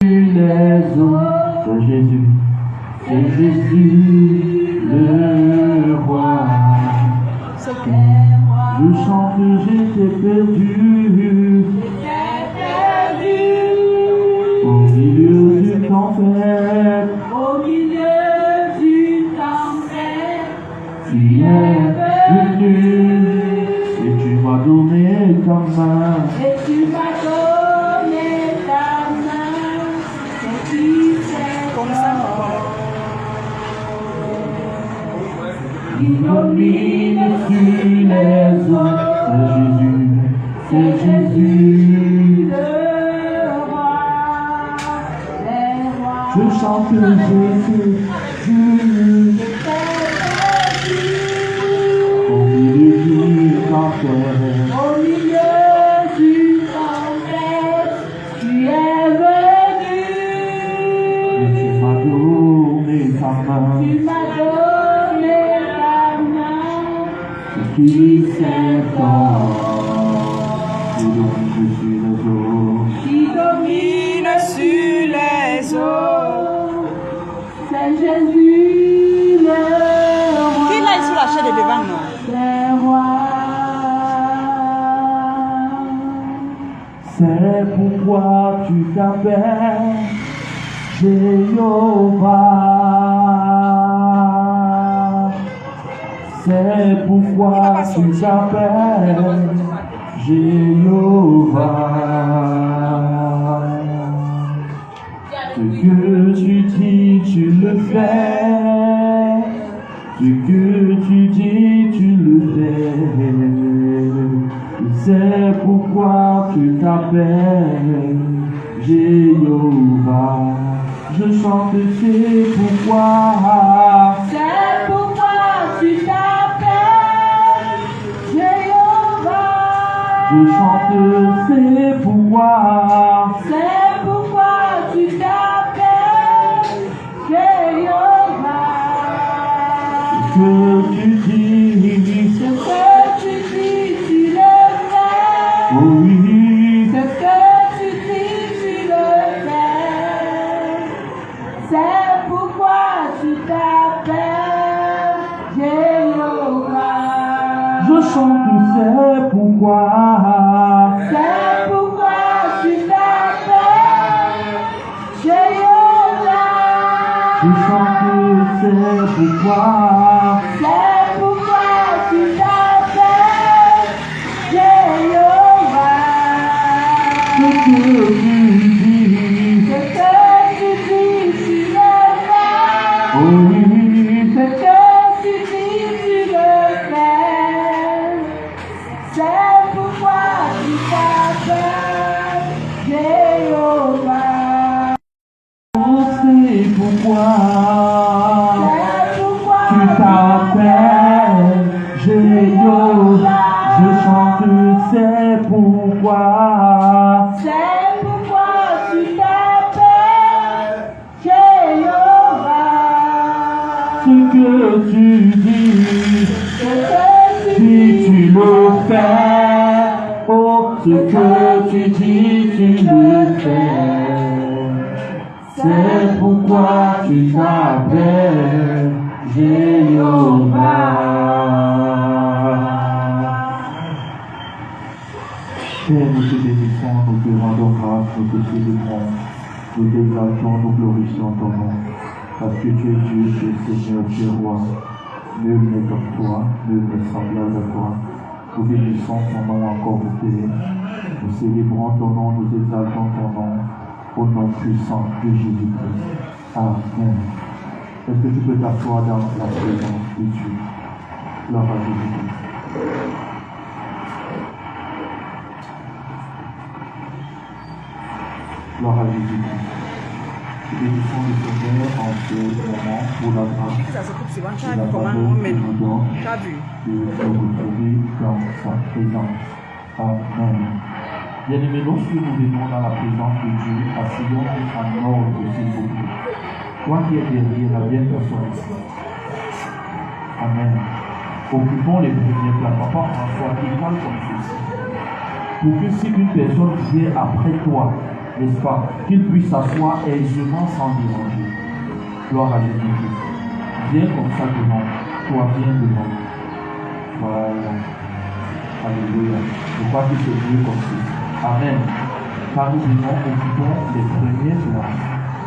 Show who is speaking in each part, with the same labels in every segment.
Speaker 1: Les autres, c'est Jésus, le roi. Je chante, j'étais perdu, au milieu d'une tempête, tu es venu, et tu m'as donné ta main. Il domine sur les eaux, c'est Jésus, le roi. Je chante Jésus, au milieu du tempête, tu es venu, et tu m'as donné ta main. Qui domine sur les eaux, c'est Jésus le roi.
Speaker 2: Qui là est sur la chaise de devant nous?
Speaker 1: C'est roi. C'est pourquoi tu t'appelles Jéhovah. C'est pourquoi tu t'appelles Jéhovah. Ce que tu dis, tu le fais. Ce que tu dis, tu le fais. C'est pourquoi tu t'appelles Jéhovah. Je chante, c'est pourquoi.
Speaker 3: C'est pourquoi tu t'appelles Jéhovah.
Speaker 1: Je chante, c'est pourquoi.
Speaker 3: C'est pourquoi tu t'appelles Jéhovah.
Speaker 1: Ce que tu dis,
Speaker 3: Ce que tu dis, tu le fais.
Speaker 1: oh oui,
Speaker 3: Ce que tu dis, tu le fais. C'est pourquoi tu t'appelles Jéhovah.
Speaker 1: je chante, c'est pourquoi.
Speaker 3: C'est pourquoi tu t'appelles Jéhovah.
Speaker 1: Je chante, c'est pourquoi.
Speaker 3: C'est pourquoi tu t'appelles Jéhovah.
Speaker 1: Ce que tu dis,
Speaker 3: Ce que tu dis, tu le fais.
Speaker 1: oh oui,
Speaker 3: Ce que tu dis, tu le fais. C'est pourquoi tu t'appelles Jéhovah.
Speaker 1: c'est pourquoi.
Speaker 3: C'est pourquoi
Speaker 1: Tu t'appelles Jéhovah. Je chante, c'est pourquoi.
Speaker 3: C'est pourquoi tu t'appelles Jéhovah.
Speaker 1: Ce que tu dis,
Speaker 3: Ce que tu
Speaker 1: si tu le fais, oh, ce que tu dis, tu le fais. C'est pourquoi tu t'appelles Jéhovah. Père, nous te bénissons, nous te rendons grâce, nous te célébrons, nous t'exaltons, nous glorifions ton nom. Parce que tu es Dieu, tu es Seigneur, tu es roi. Nul n'est comme toi, nul n'est semblable à toi. Nous bénissons ton nom encore au Père. Nous célébrons ton nom, nous exaltons ton nom. Au nom puissant de Jésus-Christ. Amen. Est-ce que tu peux t'asseoir dans la présence de Dieu? Gloire à Jésus-Christ. Gloire à Jésus-Christ. Nous bénissons le Seigneur en ce moment pour la grâce
Speaker 2: Ça se coupe souvent. Tu
Speaker 1: et
Speaker 2: as
Speaker 1: la
Speaker 2: vu comment
Speaker 1: faveur
Speaker 2: on
Speaker 1: que
Speaker 2: met
Speaker 1: nous donne
Speaker 2: Tu as vu?
Speaker 1: de nous retrouver dans sa présence. Amen. Bien-aimés, lorsque nous venons dans la présence de Dieu, asseyons-nous en ordre, s'il vous plaît. Toi qui es derrière la bien personne ici. Amen. Occupons les premiers plans. Papa François, il parle comme ceci. Pour que si une personne vient après toi, n'est-ce pas, qu'il puisse s'asseoir aisément sans déranger. Gloire à Jésus-Christ. Viens comme ça devant. Toi, viens devant. Voilà. Alléluia. Je crois que c'est mieux comme ça. Amen. Car nous venons, occupons les premiers places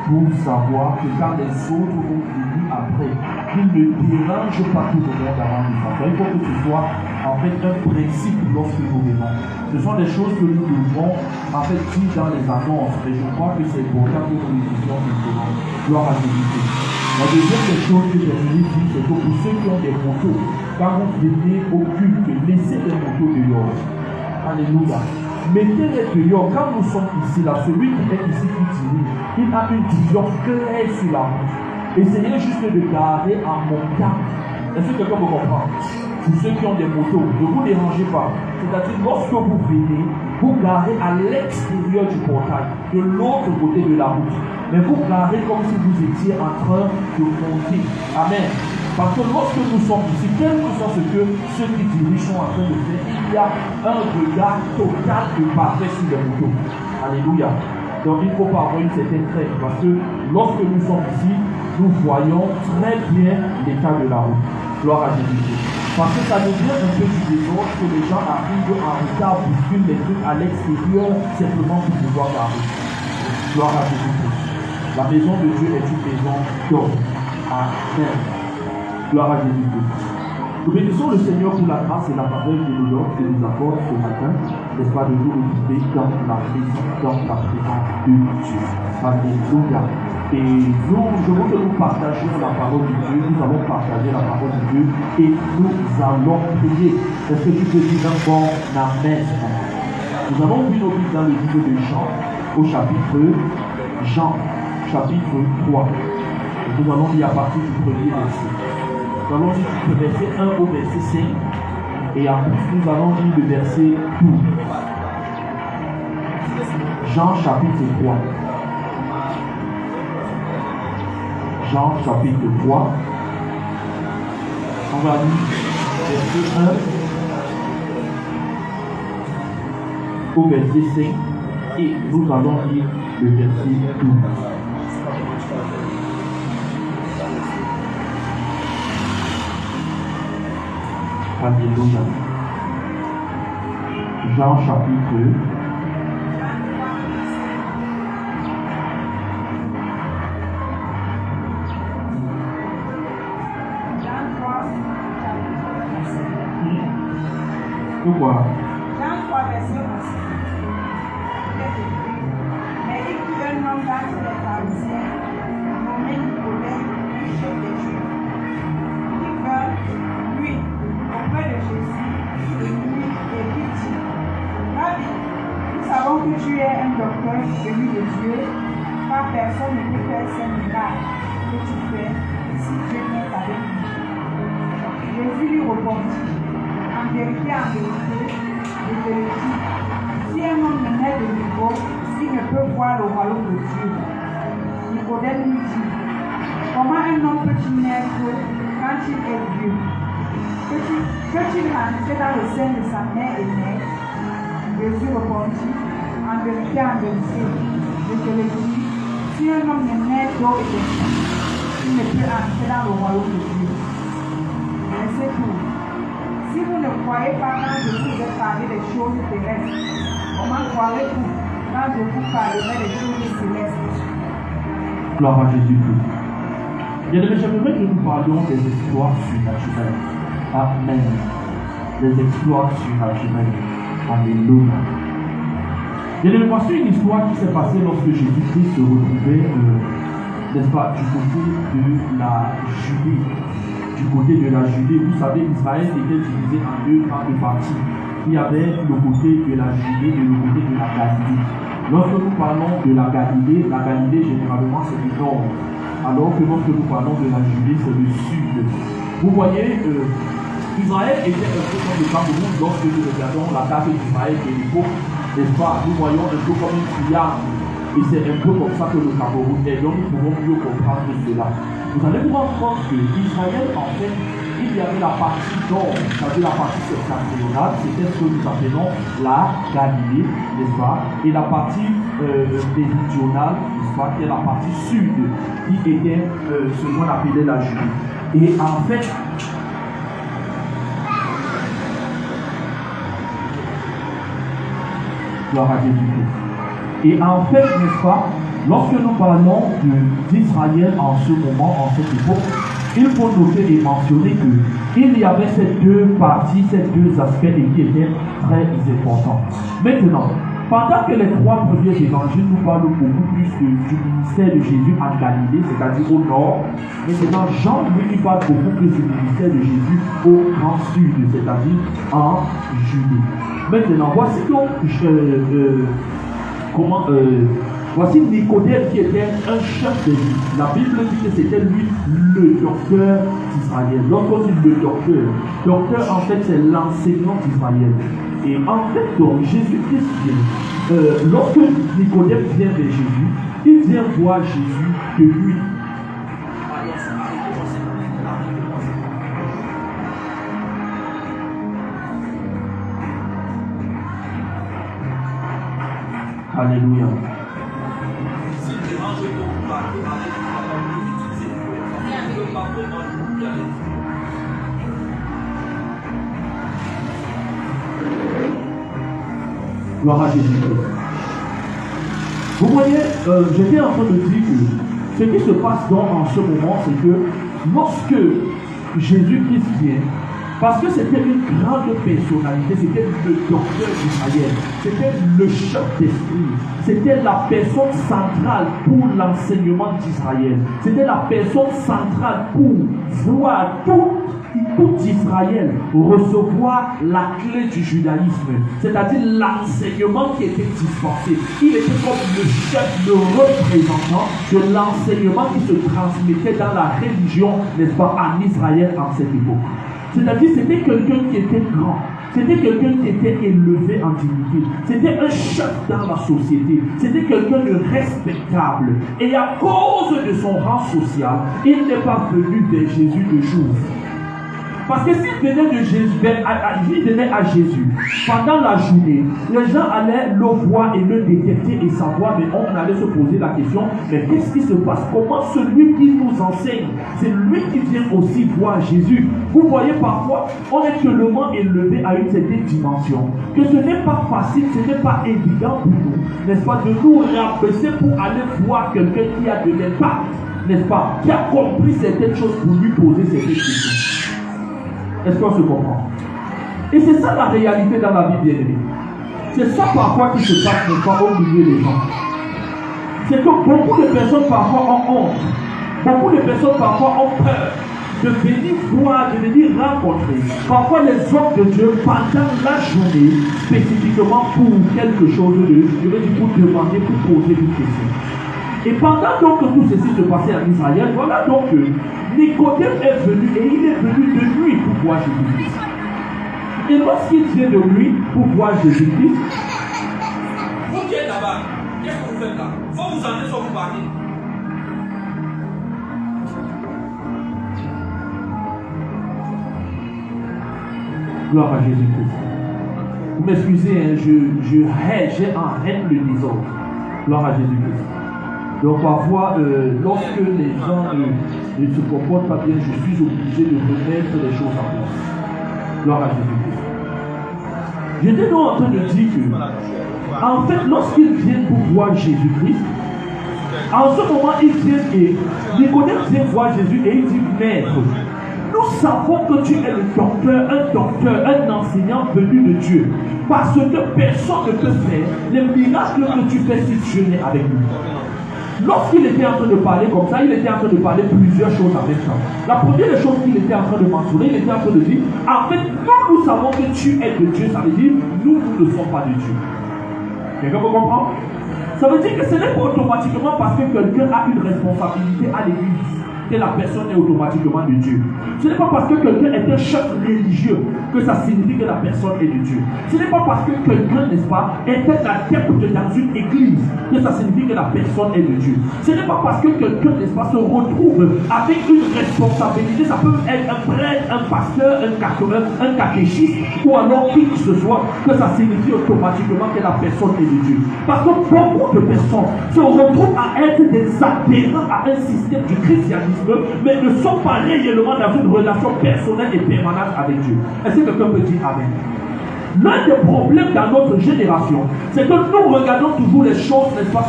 Speaker 1: pour savoir que quand les autres vont venir après, qu'ils ne dérangent pas tout le monde avant de s'asseoir. Il faut que ce soit en fait un principe lorsque nous venons. Ce sont des choses que nous devons en fait dire dans les annonces, mais je crois que c'est important que nous les disions maintenant. Gloire à Jésus. La deuxième des choses que j'ai voulu dire, c'est que pour ceux qui ont des motos, quand vous venez au culte, laissez les motos dehors. Alléluia. Mettez-les dehors. Quand nous sommes ici, là, celui qui est ici qui dirige, il a une vision claire sur la route. Essayez juste de garer en montant. Est-ce que quelqu'un me comprend? Pour ceux qui ont des motos, ne vous dérangez pas. C'est-à-dire, lorsque vous venez, vous garez à l'extérieur du portail, de l'autre côté de la route. Mais vous garez comme si vous étiez en train de monter. Amen. Parce que lorsque nous sommes ici, quel que soit ce que ceux qui dirigent sont en train de faire, il y a un regard total et parfait sur les motos. Alléluia. Donc il ne faut pas avoir une certaine crainte. Parce que lorsque nous sommes ici, nous voyons très bien l'état de la route. Gloire à Jésus. Parce que ça devient un peu du désordre que les gens arrivent en retard, bousculent les trucs à l'extérieur simplement pour pouvoir garder. Gloire à Jésus. La maison de Dieu est une maison d'homme. Amen. Gloire à Jésus. Nous bénissons le Seigneur pour la grâce et la faveur que nous accorde ce matin, n'est-ce pas, de nous retrouver dans la présence de Dieu. Alléluia. Et nous, je veux que nous partagions la parole de Dieu, nous allons partager la parole de Dieu et nous allons prier. Est-ce que tu peux dire un bon amen? Nous avons vu nos vies dans le livre de Jean, au chapitre 3. Et nous allons lire à partir du premier verset. Nous allons lire du verset 1 au verset 5. Et en plus, nous allons lire le verset 12. Jean chapitre 3. Jean chapitre 3. On va lire verset 1 au verset 5. Et nous allons lire le verset 12. Alléluia. Jean chapitre 3. Pourquoi?
Speaker 2: Jean 3, verset 11. Mais il fut un homme d'entre les pharisiens, nommé Nicodème, du chef des Juifs, qui vint, lui, auprès de Jésus, et lui, et lui dit: Rabbi, nous savons que tu es un docteur venu de Dieu, car personne ne peut faire ces miracles que tu fais si Dieu n'est avec lui. Jésus lui répondit: En vérité, je te le dis, si un homme ne naît de nouveau, il ne peut voir le royaume de Dieu. Nicodème lui dit: Comment un homme peut-il naître quand il est vieux? Peut-il rentrer dans le sein de sa mère et naître? Jésus répondit: En vérité, je te le dis, si un homme ne naît d'eau et d'esprit, il ne peut entrer dans le royaume de Dieu. Verset 12. Si vous ne croyez pas quand je vous ai parlé des choses terrestres, comment croirez-vous quand je vous parlerai des choses célestes?
Speaker 1: Gloire à Jésus-Christ. Bien-aimés, j'aimerais que nous parlions des exploits surnaturels. Amen. Des exploits surnaturels. Alléluia. Bien-aimés, voici une histoire qui s'est passée lorsque Jésus-Christ se retrouvait, n'est-ce pas, du côté de la Judée. Du côté de la Judée, vous savez, Israël était divisé en deux grandes parties. Il y avait le côté de la Judée et le côté de la Galilée. Lorsque nous parlons de la Galilée généralement c'est le nord. Alors que lorsque nous parlons de la Judée, c'est le sud. Vous voyez, Israël était un peu comme le Cameroun lorsque nous regardons la carte d'Israël de l'époque, n'est-ce pas? Nous voyons un peu comme une triangle. Et c'est un peu comme ça que le Cameroun est. Donc nous pouvons mieux comprendre cela. Vous allez vous rendre compte que Israël, en fait,
Speaker 4: il y avait la partie nord, c'est-à-dire la partie septentrionale, c'était ce que nous appelons la Galilée, n'est-ce pas? Et la partie méridionale, n'est-ce pas, qui est la partie sud, qui était ce qu'on appelait la Judée. Et en fait, gloire à Jésus-Christ. Et en fait, n'est-ce pas, lorsque nous parlons d'Israël en ce moment, en cette époque, il faut noter et mentionner qu'il y avait ces deux parties, ces deux aspects qui étaient très importants. Maintenant, pendant que les trois premiers évangiles nous parlent beaucoup plus du ministère de Jésus en Galilée, c'est-à-dire au nord, maintenant Jean, lui, il parle beaucoup plus du ministère de Jésus au grand sud, c'est-à-dire en Judée. Maintenant, voici donc voici Nicodème qui était un chef de vie. La Bible dit que c'était lui le docteur d'Israël. Lorsqu'on dit le docteur en fait c'est l'enseignant d'Israël. Et en fait donc Jésus-Christ vient. Lorsque Nicodème vient vers Jésus, il vient voir Jésus de lui. Alléluia. Gloire à Jésus. Vous voyez, j'étais en train de dire que ce qui se passe donc en ce moment, c'est que lorsque Jésus-Christ vient, parce que c'était une grande personnalité, c'était le docteur d'Israël, c'était le chef d'esprit, c'était la personne centrale pour l'enseignement d'Israël, c'était la personne centrale pour voir tout Israël recevoir la clé du judaïsme, c'est-à-dire l'enseignement qui était dispensé. Il était comme le chef, le représentant de l'enseignement qui se transmettait dans la religion, n'est-ce pas, en Israël en cette époque. C'est-à-dire c'était quelqu'un qui était grand, c'était quelqu'un qui était élevé en dignité, c'était un chef dans la société, c'était quelqu'un de respectable. Et à cause de son rang social, il n'est pas venu vers Jésus de jour. Parce que s'il venait de Jésus, il venait à Jésus pendant la journée, les gens allaient le voir et le détecter et savoir, mais on allait se poser la question, mais qu'est-ce qui se passe? Comment celui qui nous enseigne, c'est lui qui vient aussi voir Jésus? Vous voyez, parfois, on est tellement élevé à une certaine dimension que ce n'est pas facile, ce n'est pas évident pour nous, n'est-ce pas, de nous rabaisser pour aller voir quelqu'un qui a de l'impact, n'est-ce pas, qui a compris certaines choses pour lui poser certaines questions. Est-ce qu'on se comprend? Et c'est ça la réalité dans la vie bien-aimée. C'est ça parfois qui se passe n'est pas au milieu des gens. C'est que beaucoup de personnes parfois ont honte. Beaucoup de personnes parfois ont peur de venir voir, de venir rencontrer parfois les hommes de Dieu pendant la journée, spécifiquement pour quelque chose de, je veux dire, pour demander, pour poser une question. Et pendant donc que tout ceci se passait en Israël, voilà donc que Nicodème est venu et il est venu de nuit pour voir Jésus-Christ. Et lorsqu'il vient de nuit pour voir Jésus-Christ,
Speaker 5: vous qui êtes là-bas, qu'est-ce que vous faites là? Il faut vous entrer sur vous parler.
Speaker 4: gloire à Jésus-Christ. Vous m'excusez, hein, j'ai en haine le désordre. Gloire à Jésus-Christ. Donc parfois, lorsque les gens ne se comportent pas bien, je suis obligé de remettre les choses en place. Gloire à Jésus-Christ. J'étais donc en train de dire que, en fait, lorsqu'ils viennent pour voir Jésus-Christ, en ce moment, ils viennent et Nicodème vient voir Jésus et il dit, Maître, nous savons que tu es le docteur, un enseignant venu de Dieu. Parce que personne ne peut faire les miracles que tu fais si Dieu n'est avec nous. Lorsqu'il était en train de parler comme ça, il était en train de parler plusieurs choses en même temps. La première chose qu'il était en train de mentionner, il était en train de dire, en fait, nous savons que tu es de Dieu. Ça veut dire, nous ne sommes pas de Dieu. Quelqu'un peut comprendre? Ça veut dire que ce n'est pas automatiquement parce que quelqu'un a une responsabilité à l'église, que la personne est automatiquement de Dieu. Ce n'est pas parce que quelqu'un est un chef religieux que ça signifie que la personne est de Dieu. Ce n'est pas parce que quelqu'un, n'est-ce pas, est un adepte dans une église que ça signifie que la personne est de Dieu. Ce n'est pas parce que quelqu'un, n'est-ce pas, se retrouve avec une responsabilité, ça peut être un prêtre, un pasteur, un catéchiste ou alors qui que ce soit, que ça signifie automatiquement que la personne est de Dieu. Parce que beaucoup de personnes se retrouvent à être des adhérents à un système du christianisme, mais ne sont pas réellement dans une relation personnelle et permanente avec Dieu. Est-ce que quelqu'un peut dire Amen? L'un des problèmes dans notre génération, c'est que nous regardons toujours les choses, n'est-ce pas,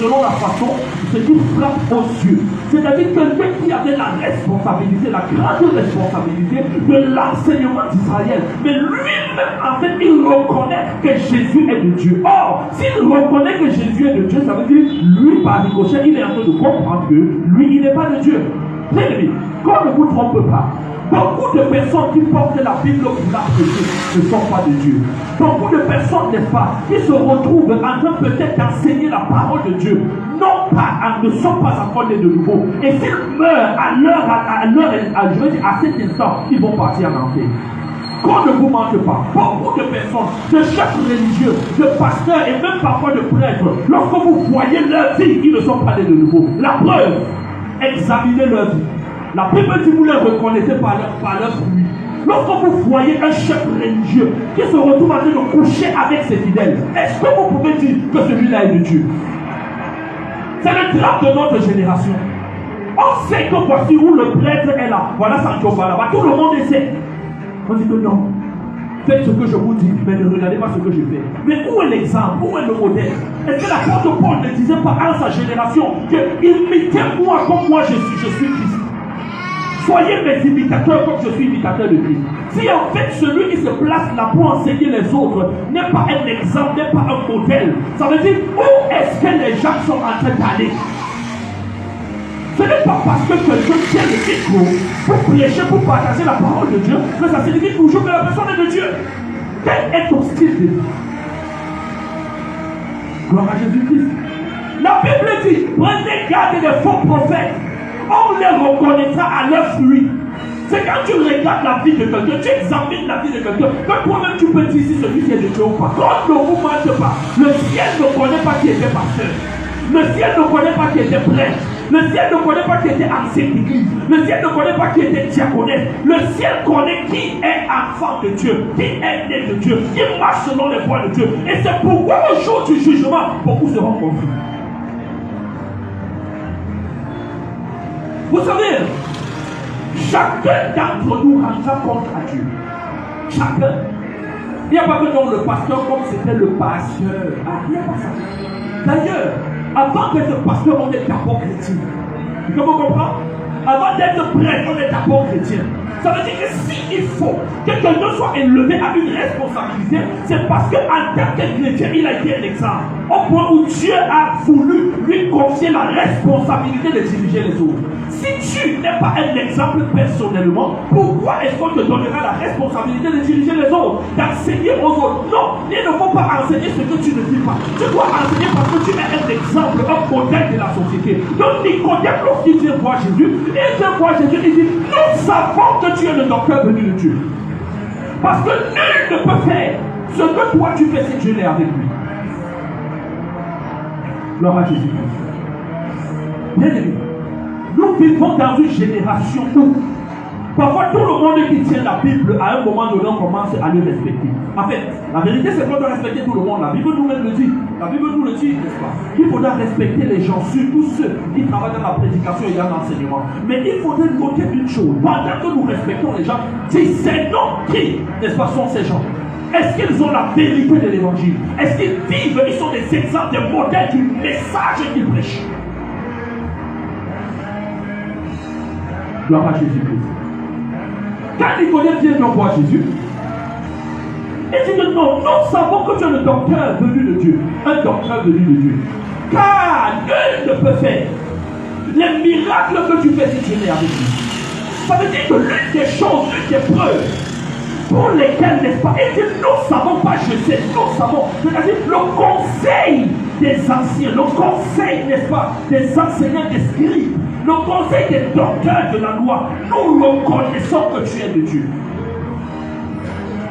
Speaker 4: selon la façon, ce qui frappe aux yeux. C'est-à-dire quelqu'un qui avait la responsabilité, la grande responsabilité de l'enseignement d'Israël. Mais lui-même, en fait, il reconnaît que Jésus est de Dieu. Or, s'il reconnaît que Jésus est de Dieu, ça veut dire, lui, par ricochet, il est en train de comprendre que lui, il n'est pas de Dieu. Bien aimé, qu'on ne vous trompe pas. Beaucoup de personnes qui portent la Bible pour la prêcher ne sont pas de Dieu. Beaucoup de personnes, n'est-ce pas, qui se retrouvent en train peut-être d'enseigner la parole de Dieu, ne sont pas encore nés de nouveau. Et s'ils meurent à cet instant, ils vont partir en enfer. Qu'on ne vous mente pas, beaucoup de personnes, de chefs religieux, de pasteurs et même parfois de prêtres, lorsque vous voyez leur vie, ils ne sont pas nés de nouveau. La preuve, examinez leur vie. La Bible dit vous les reconnaissez par leur fruit. Lorsque vous voyez un chef religieux qui se retrouve en train de coucher avec ses fidèles, est-ce que vous pouvez dire que celui-là est de Dieu? C'est le drame de notre génération. On sait que voici où le prêtre est là. Voilà Sancho là-bas. Tout le monde sait. On dit que non. Faites ce que je vous dis, mais ne regardez pas ce que je fais. Mais où est l'exemple? Où est le modèle? Est-ce que l'apôtre Paul ne disait pas à sa génération que imitez-moi comme moi je suis Christ? Soyez mes imitateurs comme je suis imitateur de Christ. Si en fait celui qui se place là pour enseigner les autres n'est pas un exemple, n'est pas un modèle, ça veut dire où est-ce que les gens sont en train d'aller? Ce n'est pas parce que quelqu'un tient le micro pour prêcher, pour partager la parole de Dieu, que ça signifie toujours que la personne est de Dieu. Quel est ton style de vie? Gloire à Jésus-Christ. La Bible dit, prenez garde des faux prophètes. On les reconnaîtra à leur fruit. C'est quand tu regardes la vie de quelqu'un, tu examines la vie de quelqu'un, que toi-même tu peux dire si celui-ci est de Dieu ou pas. Quand ne vous mente pas, le ciel ne connaît pas qui était pasteur. Le ciel ne connaît pas qui était prêtre. Le ciel ne connaît pas qui était ancien d'église. Le ciel ne connaît pas qui était diaconesse. Le ciel connaît qui est enfant de Dieu, qui est né de Dieu, qui marche selon les voies de Dieu. Et c'est pourquoi au jour du jugement, beaucoup seront confus. Vous savez, chacun d'entre nous rendra compte à Dieu. Chacun. Il n'y a pas que dans le pasteur comme c'était le pasteur. Ah, il n'y a pas ça. D'ailleurs, avant d'être pasteur, on est d'abord chrétien. Comment on comprend? Avant d'être prêtre, on est d'abord chrétien. Ça veut dire que s'il faut que quelqu'un soit élevé à une responsabilité, c'est parce qu'en tant que chrétien, il a été un exemple. Au point où Dieu a voulu lui confier la responsabilité de diriger les autres. Si tu n'es pas un exemple personnellement, pourquoi est-ce qu'on te donnera la responsabilité de diriger les autres, d'enseigner aux autres? Non, il ne faut pas enseigner ce que tu ne dis pas. Tu dois enseigner parce que tu es un exemple, un modèle de la société. Donc Nicodème, lorsqu'il vient voir Jésus, il dit, nous savons que tu es le docteur venu de Dieu. Parce que nul ne peut faire ce que toi tu fais si Dieu n'est avec lui. Gloire à Jésus-Christ. Bien aimé, nous vivons dans une génération où parfois tout le monde qui tient la Bible à un moment donné on commence à le respecter. En fait, la vérité c'est qu'on doit respecter tout le monde. La Bible nous le dit. La Bible nous le dit, n'est-ce pas? Il faudra respecter les gens, surtout ceux qui travaillent dans la prédication et dans l'enseignement. Mais il faudrait noter une chose. Pendant que nous respectons les gens, discernons qui, n'est-ce pas, sont ces gens. Est-ce qu'ils ont la vérité de l'évangile? Est-ce qu'ils vivent? Ils sont des exemples, des modèles du message qu'ils prêchent. Gloire à Jésus-Christ. Quand Nicodème vient voir Jésus, il dit que non, nous savons que tu es le docteur venu de Dieu. Un docteur venu de Dieu. Car nul ne peut faire les miracles que tu fais si tu es avec lui. Ça veut dire que l'une des choses, l'une des preuves pour lesquels, n'est-ce pas, il dit, nous savons pas, je sais, nous savons, c'est-à-dire le conseil des anciens, le conseil, n'est-ce pas, des enseignants, des scribes, le conseil des docteurs de la loi, nous reconnaissons que tu es de Dieu.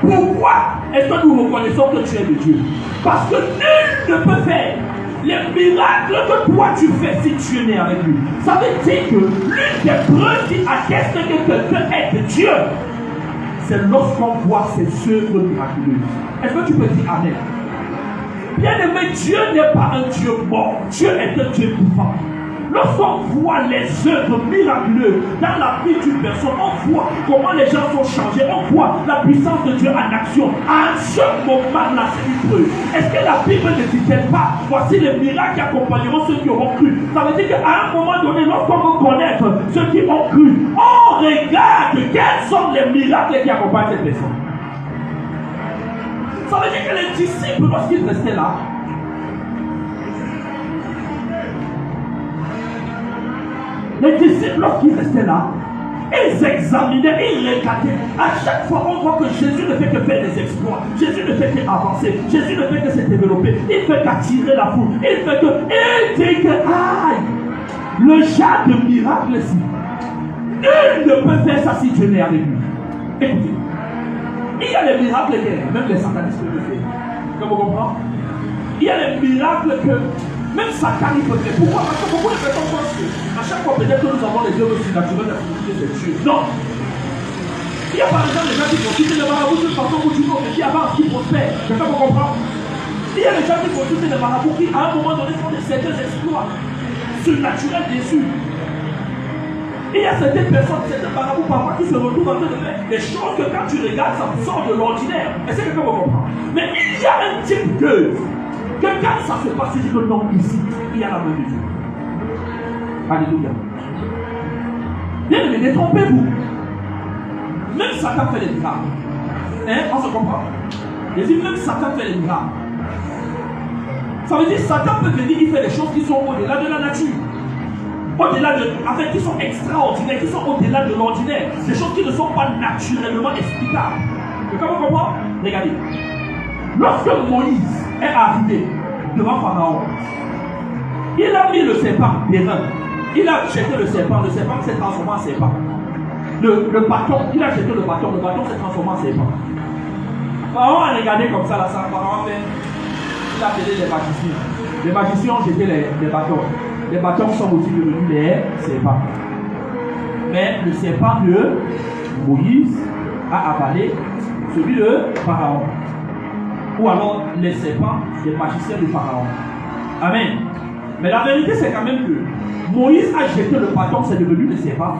Speaker 4: Pourquoi est-ce que nous reconnaissons que tu es de Dieu? Parce que nul ne peut faire les miracles que toi tu fais si tu es né avec lui. Ça veut dire que l'une des preuves qui atteste que quelqu'un est de Dieu, c'est lorsqu'on voit ses œuvres miraculeuses. Est-ce que tu peux dire Amen? Bien-aimé, Dieu n'est pas un Dieu mort. Dieu est un Dieu vivant. Lorsqu'on voit les œuvres miraculeuses dans la vie d'une personne, on voit comment les gens sont changés, on voit la puissance de Dieu en action. À ce moment-là, c'est une preuve. Est-ce que la Bible ne dit-elle pas, voici les miracles qui accompagneront ceux qui auront cru? Ça veut dire qu'à un moment donné, lorsqu'on veut connaître ceux qui ont cru, on regarde quels sont les miracles qui accompagnent cette personne. Ça veut dire que les disciples, lorsqu'ils restaient là, les disciples, lorsqu'ils restaient là, ils examinaient, ils regardaient. À chaque fois, on voit que Jésus ne fait que faire des exploits. Jésus ne fait qu'avancer. Jésus ne fait que se développer. Il fait qu'attirer la foule. Il fait que. Il dit que. Aïe! Le genre de miracle ici. Nul ne peut faire ça si Dieu n'est avec lui. Écoutez. Il y a les miracles que même les satanistes peuvent faire. Comme vous comprenez? Il y a les miracles que. Même Satan, il peut faire. Pourquoi? Parce que beaucoup de personnes pensent qu'à chaque fois, peut-être que nous avons les œuvres surnaturelles d'activité de Dieu. Non! Il y a par exemple des gens qui consultent les marabouts d'une façon ou d'une autre, qui avancent, qui prospèrent. Quelqu'un vous comprend? Il y a des gens qui consultent les marabouts qui, à un moment donné, font certains exploits surnaturels dessus. Il y a certaines personnes, certains marabouts parfois qui se retrouvent en train de faire des choses que quand tu regardes, ça sort de l'ordinaire. Est-ce que quelqu'un vous comprend? Mais il y a un type d'œuvre. Que quand ça se passe, il dit que non, ici, il y a la main de Dieu. Alléluia. Bien aimé, détrompez-vous. Même Satan fait les miracles. Hein? On se comprend? Il dit même Satan fait les miracles. Ça veut dire que Satan peut venir, il fait des choses qui sont au-delà de la nature. Au-delà de. Avec qui sont extraordinaires, qui sont au-delà de l'ordinaire. Des choses qui ne sont pas naturellement explicables. Quelqu'un vous comprend? Regardez. Lorsque Moïse est arrivé devant Pharaon, il a mis le serpent des reins. Il a jeté le serpent s'est transformé en serpent. Le bâton, il a jeté le bâton s'est transformé en serpent. Pharaon a regardé comme ça, là, ça, Pharaon a fait, il a appelé les magiciens. Les magiciens ont jeté les bâtons. Les bâtons sont aussi devenus les serpents. Mais le serpent de Moïse a avalé celui de Pharaon. Ou alors les serpents des magiciens de Pharaon. Amen. Mais la vérité, c'est quand même que Moïse a jeté le bâton, c'est devenu le serpent.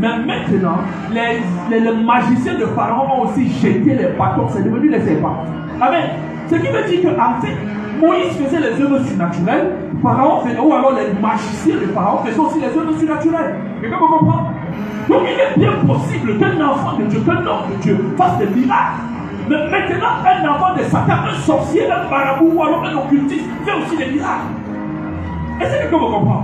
Speaker 4: Mais maintenant, les magiciens de Pharaon ont aussi jeté les bâtons, c'est devenu les serpents. Amen. Ce qui veut dire qu'en fait, Moïse faisait les œuvres surnaturelles, Pharaon faisait, ou alors les magiciens de Pharaon faisaient aussi les œuvres surnaturelles. Quelqu'un me comprend? Donc il est bien possible qu'un enfant de Dieu, qu'un homme de Dieu fasse des miracles. Mais maintenant, un enfant de Satan, un sorcier, un marabout ou alors un occultiste fait aussi des miracles. Est-ce que quelqu'un me comprend?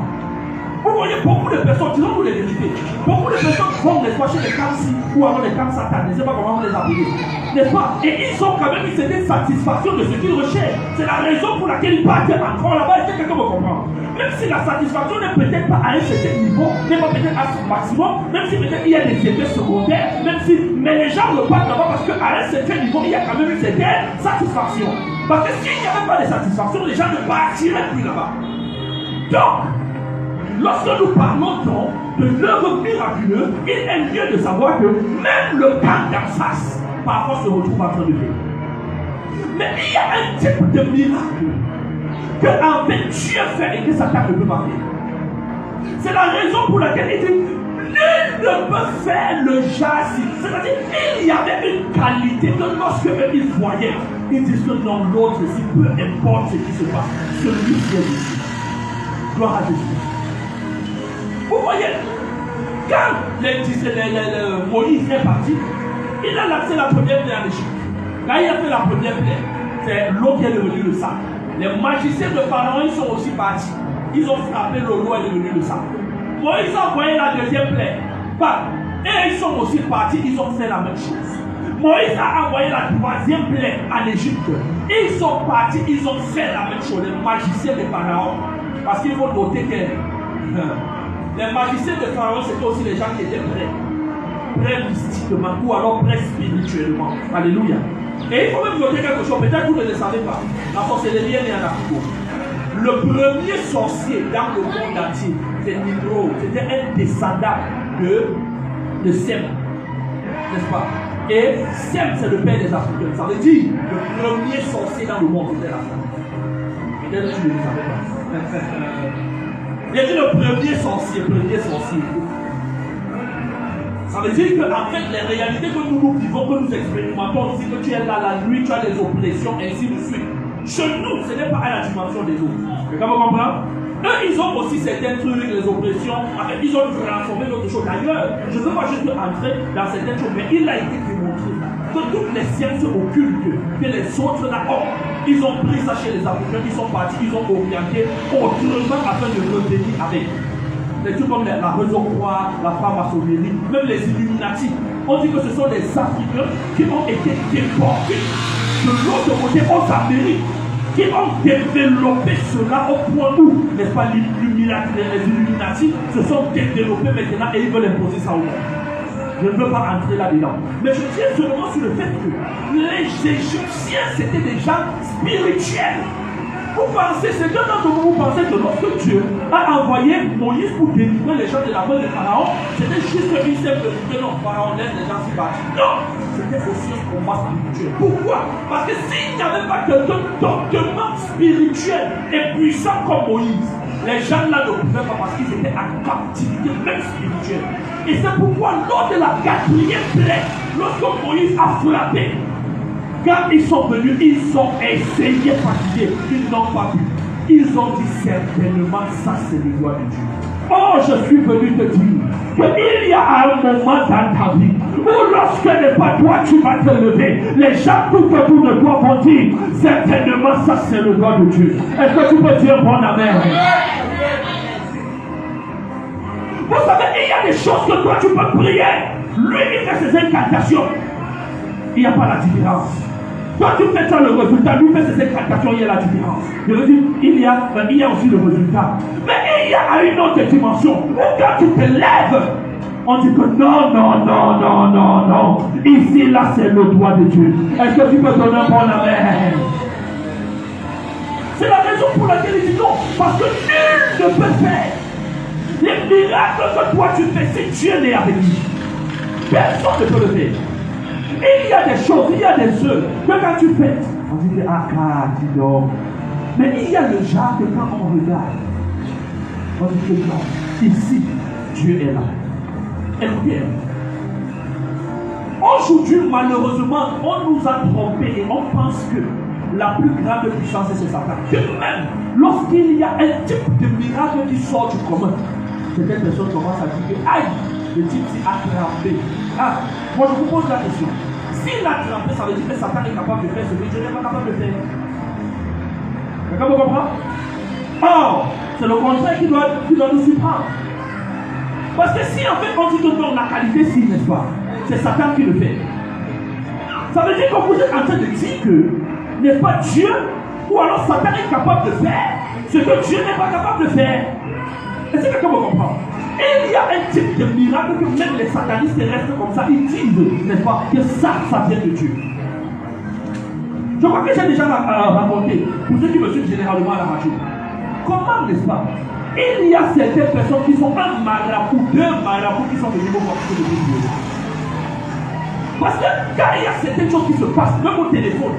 Speaker 4: Vous voyez beaucoup de personnes, disons-nous les vérités, beaucoup de personnes vont les fois chez les camps-ci ou alors les camps satanes, je ne sais pas comment vous les appelez, n'est-ce pas? Et ils ont quand même une certaine satisfaction de ce qu'ils recherchent. C'est la raison pour laquelle ils partent encore là-bas. Est-ce que quelqu'un me comprend? Même si la satisfaction n'est peut-être pas à un certain niveau, n'est pas peut-être à son maximum, même si peut-être il y a des effets secondaires, même si, mais les gens repartent là-bas parce qu'à un certain niveau, il y a quand même une certaine satisfaction. Parce que s'il n'y avait pas de satisfaction, les gens ne partiraient plus là-bas. Donc, lorsque nous parlons donc de l'œuvre miraculeuse, il est lieu de savoir que même le camp d'en face, parfois se retrouve en train de faire. Mais il y a un type de miracle que en fait Dieu fait et que Satan ne peut pas faire. C'est la raison pour laquelle il dit nul ne peut faire le jazz. C'est-à-dire il y avait une qualité que lorsque ils voyaient, ils disent que non, l'autre ici, peu importe ce qui se passe, celui-ci est ici. Gloire à Jésus. Vous voyez, quand Moïse est parti, il a lancé la première plaie en Égypte. Quand il a fait la première plaie, c'est l'eau qui est devenue le sang. Les magiciens de Pharaon, ils sont aussi partis. Ils ont frappé l'eau est devenue le sang. Moïse a envoyé la deuxième plaie. Et ils sont aussi partis, ils ont fait la même chose. Moïse a envoyé la 3e plaie en Égypte. Ils sont partis, ils ont fait la même chose, les magiciens de Pharaon. Parce qu'il faut noter que les magiciens de Pharaon, c'était aussi les gens qui étaient prêts mystiquement ou alors prêts spirituellement. Alléluia. Et il faut même noter quelque chose, peut-être que vous ne le savez pas. La sorcellerie est née en Afrique. Le premier sorcier dans le monde entier, c'est Nimrod. C'était un descendant de Sem. N'est-ce pas? Et Sem, c'est le père des Africains. Ça veut dire le premier sorcier dans le monde, c'était l'Afrique. Peut-être que tu ne le savais pas. Il était le premier sorcier. Ça veut dire qu'en fait, les réalités que nous vivons, que nous expérimentons, ici, que tu es là la nuit, tu as des oppressions, ainsi de suite. Chez nous, ce n'est pas à la dimension des autres. Mais quand vous comprenez? Eux, ils ont aussi certains trucs, les oppressions. En fait, ils ont transformé d'autres choses. D'ailleurs, je ne veux pas juste entrer dans certaines choses, mais il a été démontré que toutes les sciences occultes que les autres là ont, ils ont pris ça chez les Africains, ils sont partis, ils ont orienté autrement afin de revenir avec. Les trucs comme la raison croix, la franc-maçonnerie, même les Illuminati. On dit que ce sont les Africains qui ont été déportés de l'autre côté aux Amériques, qui ont développé cela au point où, n'est-ce pas, les Illuminati se sont développés maintenant et ils veulent imposer ça au monde. Je ne veux pas entrer là-dedans. Mais je tiens seulement sur le fait que les Égyptiens, c'était des gens spirituels. Vous pensez, c'est que dans vous pensez que lorsque Dieu a envoyé Moïse pour délivrer les gens de la main de Pharaon, c'était juste une simple vérité, non, Pharaon laisse les gens s'y battre. Non, c'était aussi un combat spirituel. Pourquoi? Parce que s'il n'y avait pas quelqu'un d'autrement spirituel et puissant comme Moïse, les gens là ne pouvaient pas parce qu'ils étaient en captivité, même spirituelle. Et c'est pourquoi lors de la 4e plaie, lorsque Moïse a frappé, quand ils sont venus, ils ont essayé de fatiguer, ils n'ont pas pu. Ils ont dit certainement ça c'est le doigt de Dieu. Oh, je suis venu te dire qu'il y a un moment dans ta vie où lorsque n'est pas toi tu vas te lever, les gens tout autour de toi vont dire certainement ça c'est le doigt de Dieu. Est-ce que tu peux dire bon amen? Vous savez, il y a des choses que toi tu peux prier. Lui il fait ses incantations. Il n'y a pas la différence. Toi tu fais ça le résultat, lui fait ses incantations, il y a la différence. Je veux dire, il y a aussi le résultat. Mais il y a une autre dimension où quand tu te lèves, on dit que non. Ici, là, c'est le doigt de Dieu. Est-ce que tu peux donner un bon amen? C'est la raison pour laquelle il dit non. Parce que nul ne peut faire les miracles que toi tu fais si Dieu n'est avec lui. Personne ne peut le faire. Il y a des choses, il y a des œuvres que quand tu fais, on dit que tu dors. Mais il y a le genre que quand on regarde, on dit que non, ici, Dieu est là. Écoutez, aujourd'hui, malheureusement, on nous a trompés et on pense que la plus grande puissance, c'est Satan. Que même, lorsqu'il y a un type de miracle qui sort du commun, certaines personnes commencent à dire que, aïe, le type s'est attrapé. Ah, moi je vous pose la question. S'il a attrapé, ça veut dire que Satan est capable de faire ce que Dieu n'est pas capable de faire. D'accord, vous comprenez? Or, c'est le contraire qui doit nous surprendre. Parce que si en fait on dit que la qualité, si, n'est-ce pas, c'est Satan qui le fait. Ça veut dire que vous êtes en train de dire que, n'est-ce pas, Dieu, ou alors Satan est capable de faire ce que Dieu n'est pas capable de faire. Est-ce que vous comprenez? Il y a un type de miracle que même les satanistes restent comme ça, ils disent, n'est-ce pas, que ça vient de Dieu. Je crois que j'ai déjà raconté, pour ceux qui me suivent généralement à la radio, comment, n'est-ce pas, il y a certaines personnes qui sont un marabout, deux marabouts qui sont venus au marché de Dieu. Parce que quand il y a certaines choses qui se passent, même au téléphone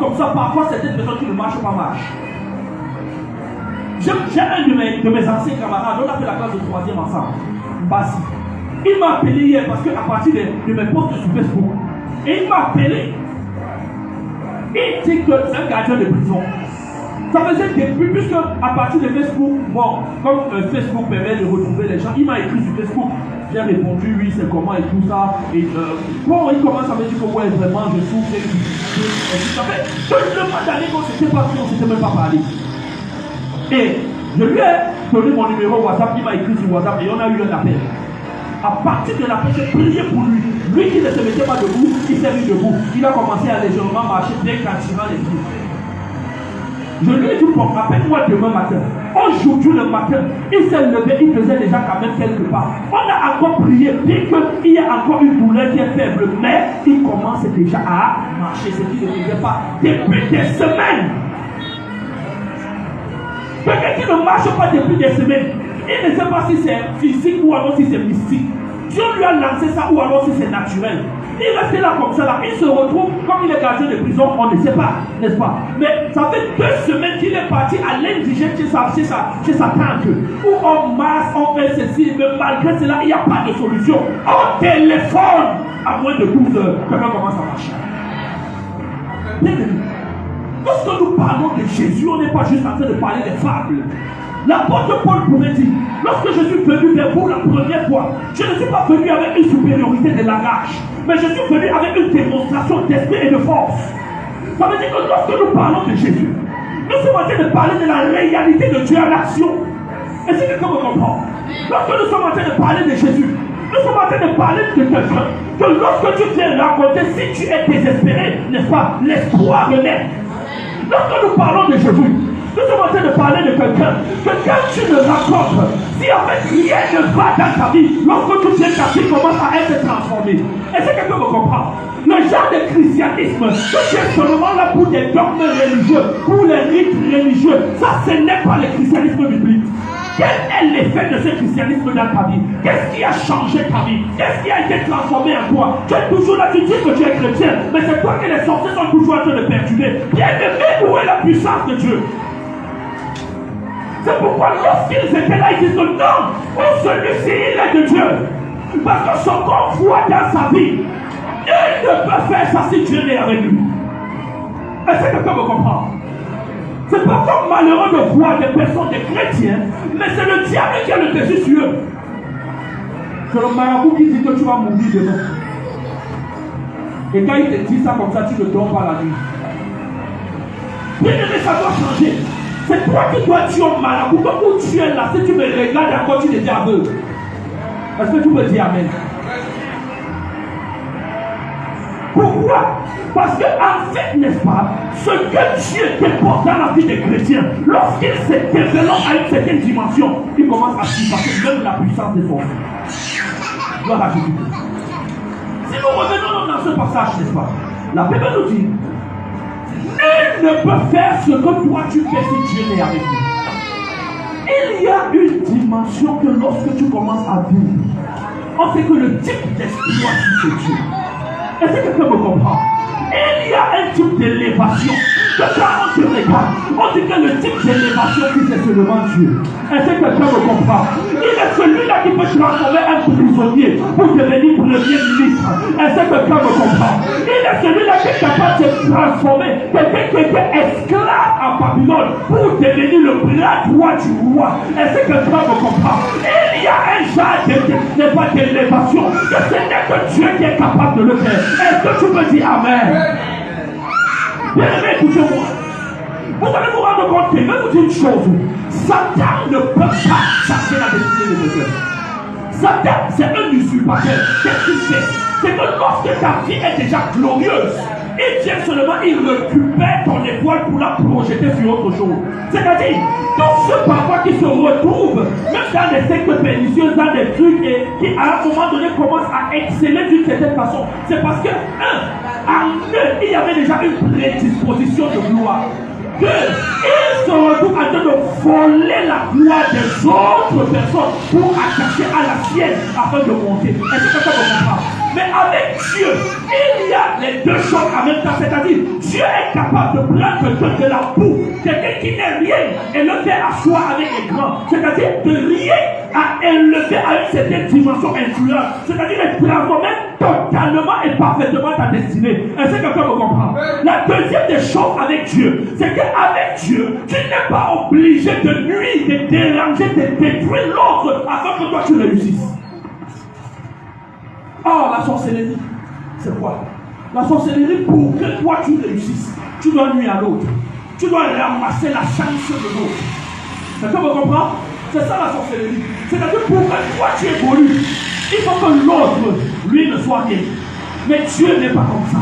Speaker 4: comme ça, parfois certaines personnes qui ne marchent pas marchent. J'ai un de mes anciens camarades, on a fait la classe de 3e ensemble, Bassi. Il m'a appelé hier parce qu'à partir de mes posts sur Facebook, et il m'a appelé. Il dit que c'est un gardien de prison. Ça faisait depuis, puisque à partir de Facebook, bon, comme Facebook permet de retrouver les gens, il m'a écrit sur Facebook. J'ai répondu, oui, c'est comment et tout ça. Et bon, il commence à me dire que ouais, vraiment, je souffre. Ça fait tellement d'années qu'on ne s'était pas vu, on ne s'était même pas parlé. Et je lui ai donné mon numéro WhatsApp, il m'a écrit sur WhatsApp et on a eu un appel. À partir de la paix, j'ai prié pour lui. Lui qui ne se mettait pas debout, il s'est mis debout. Il a commencé à légèrement marcher bien qu'en tirant les pieds. Je lui ai dit, bon, appelle-moi demain matin. Aujourd'hui le matin, il s'est levé, il faisait déjà quand même quelque part. On a encore prié, bien qu'il y a encore une douleur qui est faible, mais il commence déjà à marcher, ce qui ne faisait pas depuis des semaines. Quelqu'un qui ne marche pas depuis des semaines, il ne sait pas si c'est physique ou alors si c'est mystique. Dieu lui a lancé ça ou alors si c'est naturel. Il restait là comme ça, là. Il se retrouve, comme il est gardien de prison, on ne sait pas, n'est-ce pas? Mais ça fait 2 semaines qu'il est parti à l'indigène chez sa tante. Où on masse, on fait ceci, mais malgré cela, il n'y a pas de solution. On téléphone à moins de 12 heures. Quelqu'un commence à marcher. Bien aimé, lorsque nous parlons de Jésus, on n'est pas juste en train de parler des fables. L'apôtre Paul pouvait dire, lorsque je suis venu vers vous la première fois, je ne suis pas venu avec une supériorité de langage, mais je suis venu avec une démonstration d'esprit et de force. Ça veut dire que lorsque nous parlons de Jésus, nous sommes en train de parler de la réalité de Dieu en action. Et c'est quelqu'un me comprend. Lorsque nous sommes en train de parler de Jésus, nous sommes en train de parler de quelqu'un que lorsque tu viens raconter, si tu es désespéré, n'est-ce pas, l'espoir renaît. Lorsque nous parlons de Jésus, nous sommes en train de parler de quelqu'un que quand tu le rencontres, si en fait rien ne va dans ta vie, lorsque tu viens, ta vie commence à être transformée. Et c'est quelqu'un me comprend. Le genre de christianisme, que tu es seulement là pour des dogmes religieux, pour les rites religieux, ça ce n'est pas le christianisme biblique. Quel est l'effet de ce christianisme dans ta vie? Qu'est-ce qui a changé ta vie? Qu'est-ce qui a été transformé en toi? Tu es toujours là, tu dis que tu es chrétien, mais c'est toi que les sorciers sont toujours en train de perturber. Bien aimé, où est la puissance de Dieu? C'est pourquoi lorsqu'ils étaient là, ils disent que non, celui-ci il est de Dieu. Parce que son corps voit dans sa vie. Il ne peut faire ça si Dieu est avec lui. Est-ce que quelqu'un me comprend? C'est pas comme malheureux de voir des personnes, des chrétiens, mais c'est le diable qui a le dessus sur eux. C'est le marabout qui dit que tu vas mourir demain. Et quand il te dit ça comme ça, tu ne dors pas la nuit. Bien aimé, ça doit changer. C'est toi qui dois tuer un marabout. Comme où tu es là, si tu me regardes encore, tu te dis aveugle. Est-ce que tu peux dire amen? Pourquoi? Parce que en fait, n'est-ce pas, ce que Dieu déporte dans la vie des chrétiens, lorsqu'il se développe à une certaine dimension, il commence à surpasser même la puissance des forces. Gloire à Jésus. Si nous revenons dans ce passage, n'est-ce pas, la Bible nous dit, nul ne peut faire ce que toi tu fais si Dieu est avec nous. Il y a une dimension que lorsque tu commences à vivre, on sait que le type d'exploit c'est Dieu. Est-ce que quelqu'un me comprend? Il y a un type d'élévation. Que quand on te regarde, on dit que le type d'élévation qui c'est seulement Dieu. Est-ce que quelqu'un me comprend? Il est celui-là qui peut transformer un prisonnier pour devenir premier ministre. Est-ce que quelqu'un me comprend? Il est celui-là qui est capable de transformer quelqu'un qui était esclave à Babylone pour devenir le bras droit du roi. Est-ce que quelqu'un me comprend? Il y a un genre d'élévation que ce n'est que Dieu qui est capable de le faire. Est-ce que tu peux dire amen? Bien aimé, écoutez-moi. Vous allez vous rendre compte, je vais vous dire une chose. Satan ne peut pas chasser la destinée de Dieu. Satan, c'est un usurpateur. Qu'est-ce qu'il fait? C'est que lorsque ta vie est déjà glorieuse, il vient seulement, il récupère ton étoile pour la projeter sur autre chose. C'est-à-dire, tous ceux parfois qui se retrouvent, même dans des sectes pernicieuses, dans des trucs, et qui à un moment donné commencent à exceller d'une certaine façon, c'est parce que, en eux, il y avait déjà une prédisposition de gloire. Deux, ils se retrouvent en train de voler la gloire des autres personnes pour attacher à la sienne afin de monter. Est-ce que ça me comprend? Mais avec Dieu, il y a les deux choses en même temps. C'est-à-dire, Dieu est capable de prendre quelqu'un de la boue, quelqu'un qui n'est rien, et le faire asseoir avec les grands. C'est-à-dire de rien à élever à une certaine dimension influente. C'est-à-dire de transformer totalement et parfaitement ta destinée. Est-ce que quelqu'un me comprend? La deuxième des choses avec Dieu, c'est qu'avec Dieu, tu n'es pas obligé de nuire, de déranger, de détruire l'autre afin que toi tu réussisses. Or, la sorcellerie, c'est quoi? La sorcellerie, pour que toi tu réussisses, tu dois nuire à l'autre. Tu dois ramasser la chance de l'autre. Quelqu'un me comprend? C'est ça la sorcellerie. C'est-à-dire pour que toi tu évolues, Il faut que l'autre, lui, ne soit rien. Mais Dieu n'est pas comme ça.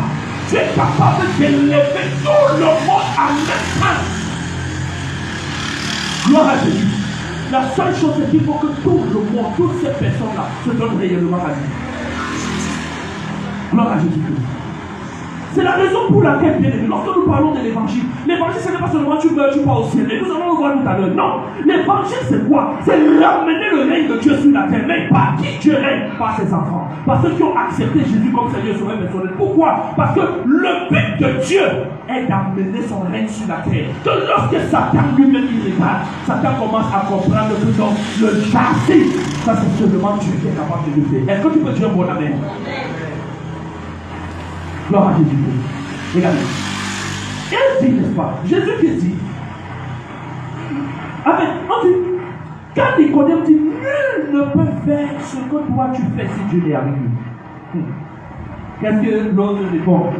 Speaker 4: Dieu est capable d'élever tout le monde en même temps. Gloire à Jésus. La seule chose, c'est qu'il faut que tout le monde, toutes ces personnes-là, se donnent réellement à lui. Gloire à Jésus-Christ. C'est la raison pour laquelle, bien aimé, lorsque nous parlons de l'évangile, ce n'est pas seulement tu meurs, tu pars au ciel. Et nous allons le voir tout à l'heure. Non, l'évangile, c'est quoi? C'est ramener le règne de Dieu sur la terre. Mais par qui Dieu règne? Par ses enfants. Par ceux qui ont accepté Jésus comme Seigneur et Sauveur personnel. Pourquoi? Parce que le but de Dieu est d'amener son règne sur la terre. Que lorsque Satan lui-même il regarde, Satan commence à comprendre que non, le chassis, ça c'est seulement Dieu qui est capable de le faire. Est-ce que tu peux dire bon amen? Gloire à Jésus. Regardez. Il dit, n'est-ce pas? Jésus qui dit. Amen. On dit, quand Nicodème dit, nul ne peut faire ce que toi tu fais si Dieu est avec lui. Qu'est-ce que l'autre répond?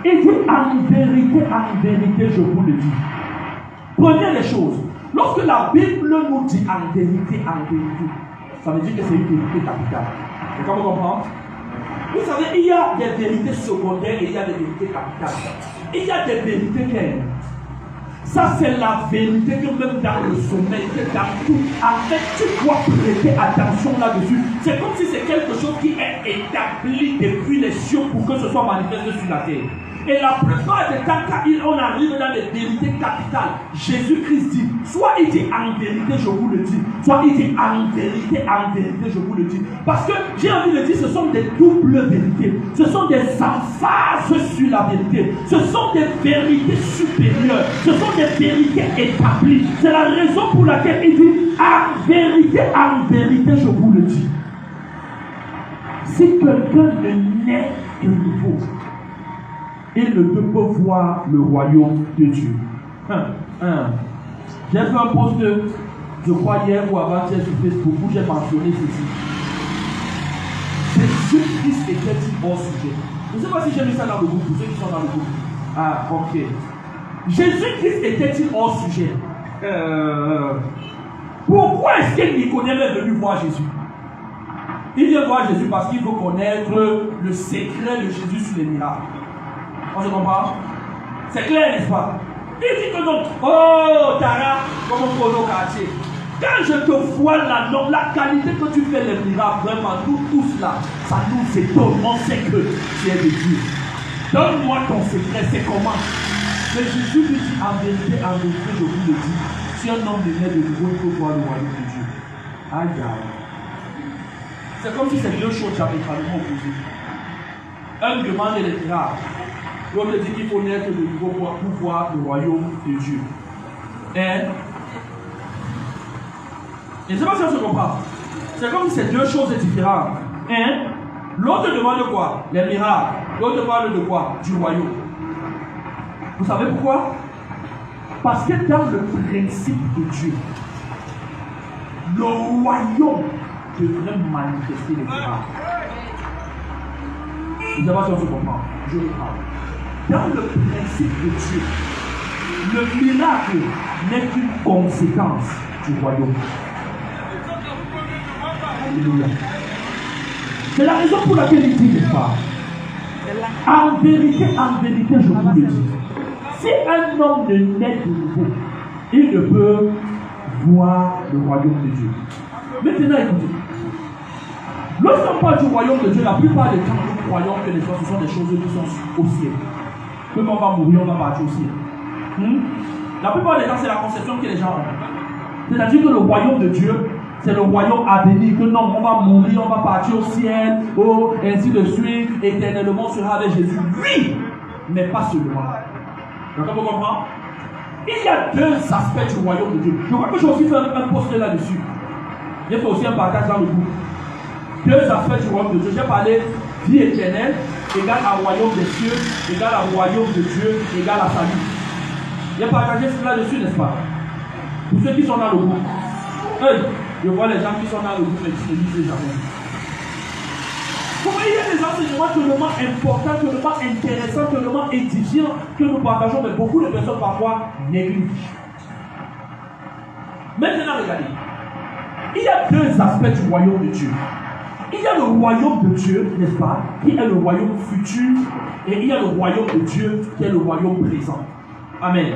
Speaker 4: Il dit, en vérité, je vous le dis. Prenez les choses. Lorsque la Bible nous dit en vérité, ça veut dire que c'est une vérité capitale. Et comment comprendre? Vous savez, il y a des vérités secondaires et il y a des vérités capitales. Il y a des vérités qui ça, c'est la vérité que même dans le sommeil, que dans tout, en fait, tu dois prêter attention là-dessus. C'est comme si c'est quelque chose qui est établi depuis les cieux pour que ce soit manifesté sur la terre. Et la plupart des temps, quand on arrive dans les vérités capitales, Jésus-Christ dit, soit il dit en vérité, je vous le dis, soit il dit en vérité, je vous le dis. Parce que j'ai envie de dire, ce sont des doubles vérités. Ce sont des emphases sur la vérité. Ce sont des vérités supérieures. Ce sont des vérités établies. C'est la raison pour laquelle il dit, en vérité, je vous le dis. Si quelqu'un ne naît de nouveau, il ne peut pas voir le royaume de Dieu. J'ai fait un post, je crois hier ou avant-hier sur Facebook, où j'ai mentionné ceci. Jésus-Christ était-il hors sujet? Je ne sais pas si j'ai mis ça dans le groupe, pour ceux qui sont dans le groupe. Ah, ok. Jésus-Christ était-il hors sujet? Pourquoi est-ce que Nicodème est venu voir Jésus? Il vient voir Jésus parce qu'il veut connaître le secret de Jésus sur les miracles. On se comprend? C'est clair, n'est-ce pas? Il dit que donc, oh Tara, comme on pose au quartier, quand je te vois la qualité que tu fais les miracles, vraiment, nous tous là, ça nous étonne, on sait que tu es de Dieu. Donne-moi ton secret, c'est comment? Mais Jésus lui dit, en vérité, je vous le dis, si un homme est né de nouveau, il faut voir le royaume de Dieu. Aïe, aïe. C'est comme si c'est deux choses diamétralement opposées. Un demande les miracles. L'autre dit qu'il faut naître de nouveau pour voir le royaume de Dieu. Et je ne sais pas si on se comprend. C'est comme si c'est deux choses différentes. L'autre demande quoi? Les miracles. L'autre parle de quoi? Du royaume. Vous savez pourquoi? Parce que dans le principe de Dieu, le royaume devrait manifester les miracles. Je ne sais pas si on se comprend. Je le parle. Dans le principe de Dieu, le miracle n'est qu'une conséquence du royaume. Alléluia. C'est la raison pour laquelle il dit, n'est-ce pas? En vérité, je vous le dis. Si un homme ne naît de nouveau, il ne peut voir le royaume de Dieu. Maintenant, écoutez. Lorsqu'on parle du royaume de Dieu, la plupart des temps, nous croyons que les choses, ce sont des choses qui sont au ciel. Que quand on va mourir, on va partir au ciel. La plupart des temps, c'est la conception que les gens ont. C'est-à-dire que le royaume de Dieu, c'est le royaume à venir. Que non, on va mourir, on va partir au ciel, ainsi de suite, éternellement on sera avec Jésus. Oui, mais pas seulement. D'accord, vous comprenez? Il y a deux aspects du royaume de Dieu. Je crois que j'ai aussi fait un post là-dessus. J'ai fait aussi un partage dans le groupe. Deux aspects du royaume de Dieu. J'ai parlé vie éternelle, égale à royaume des cieux, égale à royaume de Dieu, égale à salut. J'ai partagé cela dessus, n'est-ce pas? Pour ceux qui sont dans le groupe. Je vois les gens qui sont dans le groupe et qui ne lisent jamais. Vous voyez, il y a des enseignements tellement importants, tellement intéressants, tellement édifiants que nous partageons, mais beaucoup de personnes parfois négligent. Maintenant, regardez. Il y a deux aspects du royaume de Dieu. il y a le royaume de Dieu, n'est-ce pas, qui est le royaume futur, et il y a le royaume de Dieu qui est le royaume présent. Amen.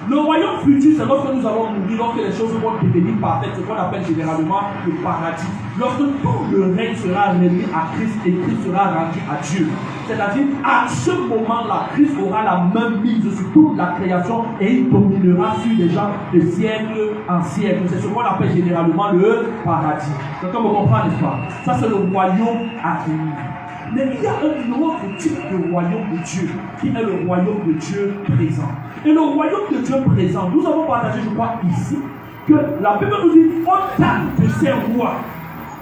Speaker 4: Le royaume futur, c'est lorsque nous allons mourir, lorsque les choses vont devenir parfaites, ce qu'on appelle généralement le paradis. Lorsque tout le règne sera remis à Christ et Christ sera rendu à Dieu. C'est-à-dire, à ce moment-là, Christ aura la main mise sur toute la création et il dominera sur les gens de siècle en siècle. C'est ce qu'on appelle généralement le paradis. Donc, comme on comprend, n'est-ce pas? Ça, c'est le royaume à venir. Mais il y a un autre type de royaume de Dieu, qui est le royaume de Dieu présent. Et le royaume de Dieu présent, nous avons partagé, je crois, ici, que la Bible nous dit, au temps de ces rois,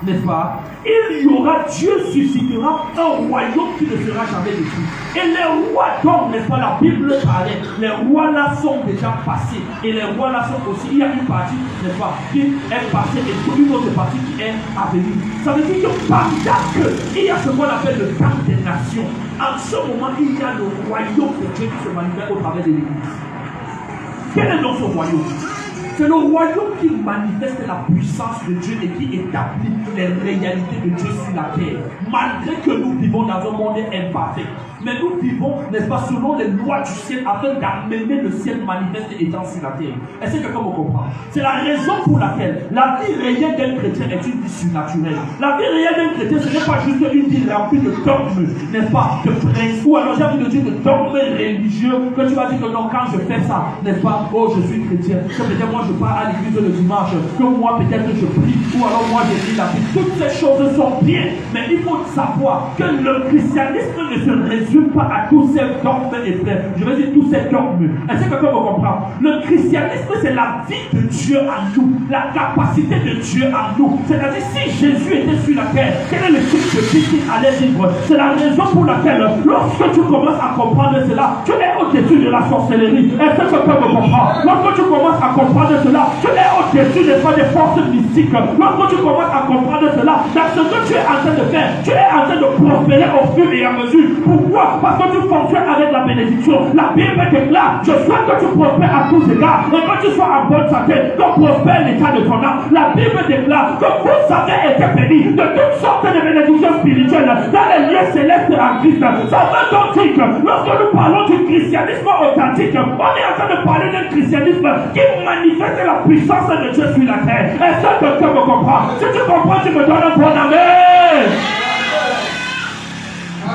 Speaker 4: n'est-ce pas? Il y aura, Dieu suscitera un royaume qui ne sera jamais détruit. Et les rois dont, n'est-ce pas, la Bible parlait, les rois là sont déjà passés. Et les rois là sont aussi, il y a une partie, n'est-ce pas, qui est passée et une autre partie qui est à venir. Ça veut dire que pendant qu'il y a ce qu'on appelle le temps des nations, en ce moment, il y a le royaume de Dieu qui se manifeste au travers de l'Église. Quel est donc ce royaume? C'est le royaume qui manifeste la puissance de Dieu et qui établit les réalités de Dieu sur la terre. Malgré que nous vivons dans un monde imparfait. Mais nous vivons, n'est-ce pas, selon les lois du ciel afin d'amener le ciel manifeste étant sur la terre. Est-ce que quelqu'un me comprend? C'est la raison pour laquelle la vie réelle d'un chrétien est une vie surnaturelle. La vie réelle d'un chrétien, ce n'est pas juste une vie remplie de dogmes, n'est-ce pas, de principes, ou alors j'ai envie de dire de dogmes religieux, que tu vas dire que non, quand je fais ça, n'est-ce pas, oh je suis chrétien, que peut-être moi je pars à l'église le dimanche, que moi peut-être je prie, ou alors moi je lis la Bible. Toutes ces choses sont bien, mais il faut savoir que le christianisme ne se résume pas à tous ces dogmes et frères. Je veux dire tous ces dogmes. Est-ce que quelqu'un me comprend? Le christianisme, c'est la vie de Dieu en nous, la capacité de Dieu en nous. C'est-à-dire, si Jésus était sur la terre, quel est le type de vie qu'il allait vivre? C'est la raison pour laquelle, lorsque tu commences à comprendre cela, tu es au-dessus de la sorcellerie. Est-ce que quelqu'un me comprend? Lorsque tu commences à comprendre cela, tu es au-dessus des forces mystiques. Lorsque tu commences à comprendre cela, dans ce que tu es en train de faire, tu es en train de prospérer au fur et à mesure. Pourquoi? Parce que tu fonctionnes avec la bénédiction. La Bible déclare, je souhaite que tu prospères à tous égards et que tu sois en bonne santé, que prospère l'état de ton âme. La Bible déclare que vous avez été bénis de toutes sortes de bénédictions spirituelles dans les lieux célestes en Christ. Ça veut donc dire que lorsque nous parlons du christianisme authentique, on est en train de parler d'un christianisme qui manifeste la puissance de Dieu sur la terre. Est-ce que quelqu'un me comprend? Si tu comprends, tu me donnes un bon amen.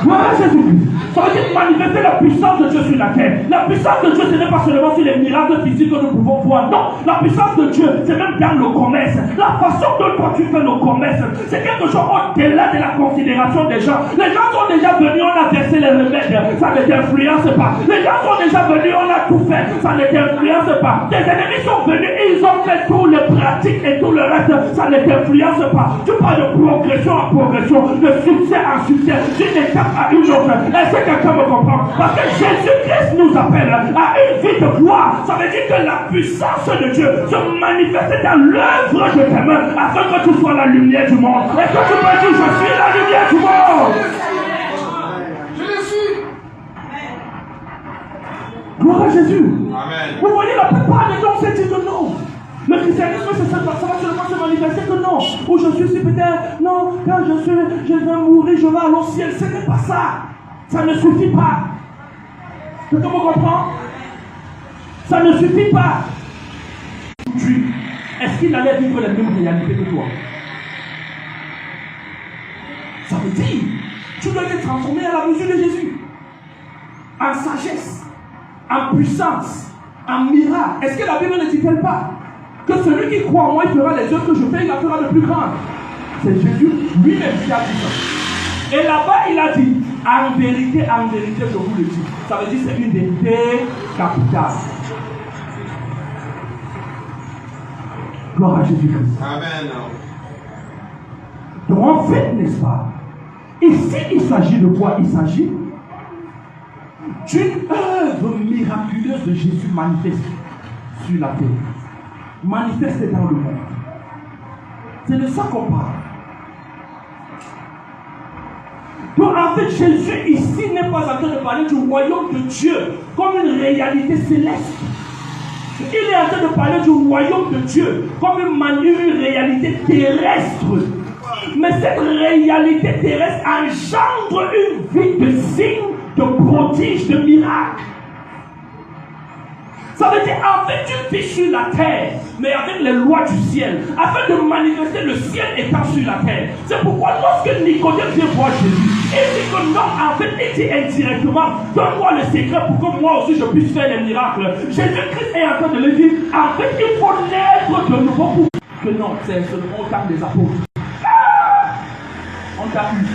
Speaker 4: Gloire à Jésus-Christ. Ça veut dire manifester la puissance de Dieu sur la terre. La puissance de Dieu, ce n'est pas seulement sur les miracles physiques que nous pouvons voir. Non, la puissance de Dieu, c'est même dans le commerce. La façon dont toi tu fais le commerce, c'est quelque chose au-delà de la considération des gens. Les gens sont déjà venus, on a versé les remèdes, ça ne t'influence pas. Les gens sont déjà venus, on a tout fait, ça ne t'influence pas. Tes ennemis sont venus, ils ont fait tout le pratique et tout le reste, ça ne t'influence pas. Tu parles de progression en progression, de succès en succès, d'une étape à une autre. Est-ce que quelqu'un me comprend? Parce que Jésus-Christ nous appelle à une vie de gloire. Ça veut dire que la puissance de Dieu se manifeste dans l'œuvre de tes mains afin que tu sois la lumière du monde. Est-ce que tu peux dire je suis la lumière du monde? Je le suis. Gloire à Jésus. Amen. Vous voyez, la plupart des gens se disent non. Le christianisme, ça va seulement se manifester que non. Ou je suis si peut-être, non, quand je vais mourir, je vais aller au ciel. Ce n'est pas ça. Ça ne suffit pas. Quelqu'un me comprend? Ça ne suffit pas. Est-ce qu'il allait vivre les mêmes réalités que toi? Ça veut dire, tu dois être transformé à la mesure de Jésus. En sagesse, en puissance, en miracle. Est-ce que la Bible ne dit-elle pas que celui qui croit en moi, il fera les œuvres que je fais, il la fera de plus grandes? C'est Jésus lui-même qui a dit ça. Et là-bas, il a dit, en vérité, je vous le dis. Ça veut dire que c'est une vérité capitale. Gloire à Jésus-Christ. Amen. Donc en fait, n'est-ce pas? Ici, il s'agit de quoi? Il s'agit d'une œuvre miraculeuse de Jésus manifestée sur la terre. Manifestée dans le monde. C'est de ça qu'on parle. Donc en fait, Jésus ici n'est pas en train de parler du royaume de Dieu comme une réalité céleste. Il est en train de parler du royaume de Dieu comme une réalité terrestre. Mais cette réalité terrestre engendre une vie de signes, de prodiges, de miracles. Ça veut dire avec une vie sur la terre, mais avec les lois du ciel, afin de manifester le ciel étant sur la terre. C'est pourquoi lorsque Nicodème vient voir Jésus, il dit que non, en fait, il dit indirectement, donne-moi le secret pour que moi aussi je puisse faire les miracles. Jésus-Christ est en train de le dire, en fait, il faut naître de nouveau pour que non, c'est seulement au temps des apôtres. Ah, on t'a eu.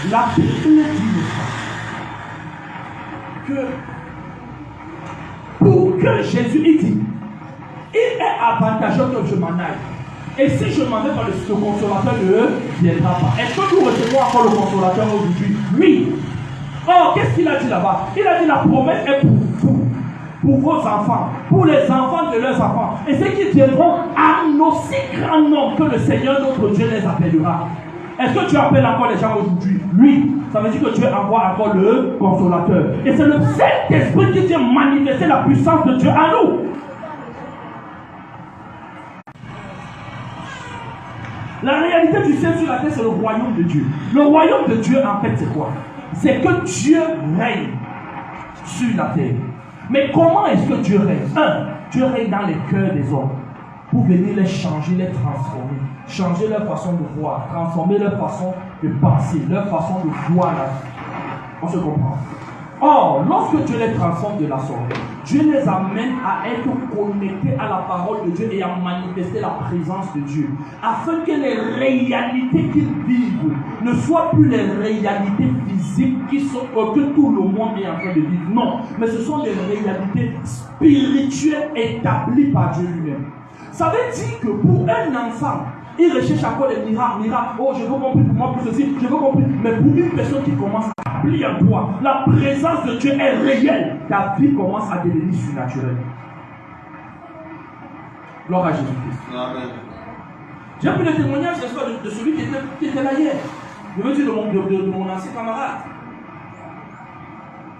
Speaker 4: La Bible dit que pour que Jésus il dit, il est avantageux que je m'en aille. Et si je m'en vais pas, le consolateur ne viendra pas. Est-ce que nous recevons encore le consolateur aujourd'hui? Oui. Or, qu'est-ce qu'il a dit là-bas? Il a dit la promesse est pour vos enfants, pour les enfants de leurs enfants. Et ceux qui viendront en aussi grand nombre que le Seigneur notre Dieu les appellera. Est-ce que tu appelles encore les gens aujourd'hui? Oui. Ça veut dire que Dieu envoie encore le consolateur. Et c'est le Saint-Esprit qui vient manifester la puissance de Dieu en nous. La réalité du ciel sur la terre, c'est le royaume de Dieu. Le royaume de Dieu, en fait, c'est quoi? C'est que Dieu règne sur la terre. Mais comment est-ce que Dieu règne? Dieu règne dans les cœurs des hommes pour venir les changer, les transformer. Changer leur façon de voir, transformer leur façon de penser, leur façon de voir la vie. On se comprend. Or, lorsque Dieu les transforme de la sorte, Dieu les amène à être connectés à la parole de Dieu et à manifester la présence de Dieu, afin que les réalités qu'ils vivent ne soient plus les réalités physiques que tout le monde est en train de vivre. Non, mais ce sont des réalités spirituelles établies par Dieu lui-même. Ça veut dire que pour un enfant, il recherche encore des miracles. Oh, je veux compris pour moi, pour ceci, je veux compris. Mais pour une personne qui commence à plier en toi, la présence de Dieu est réelle. Ta vie commence à devenir surnaturelle. Gloire à Jésus-Christ. Amen. J'ai pris le témoignage de celui qui était là hier. Je veux dire de mon ancien camarade.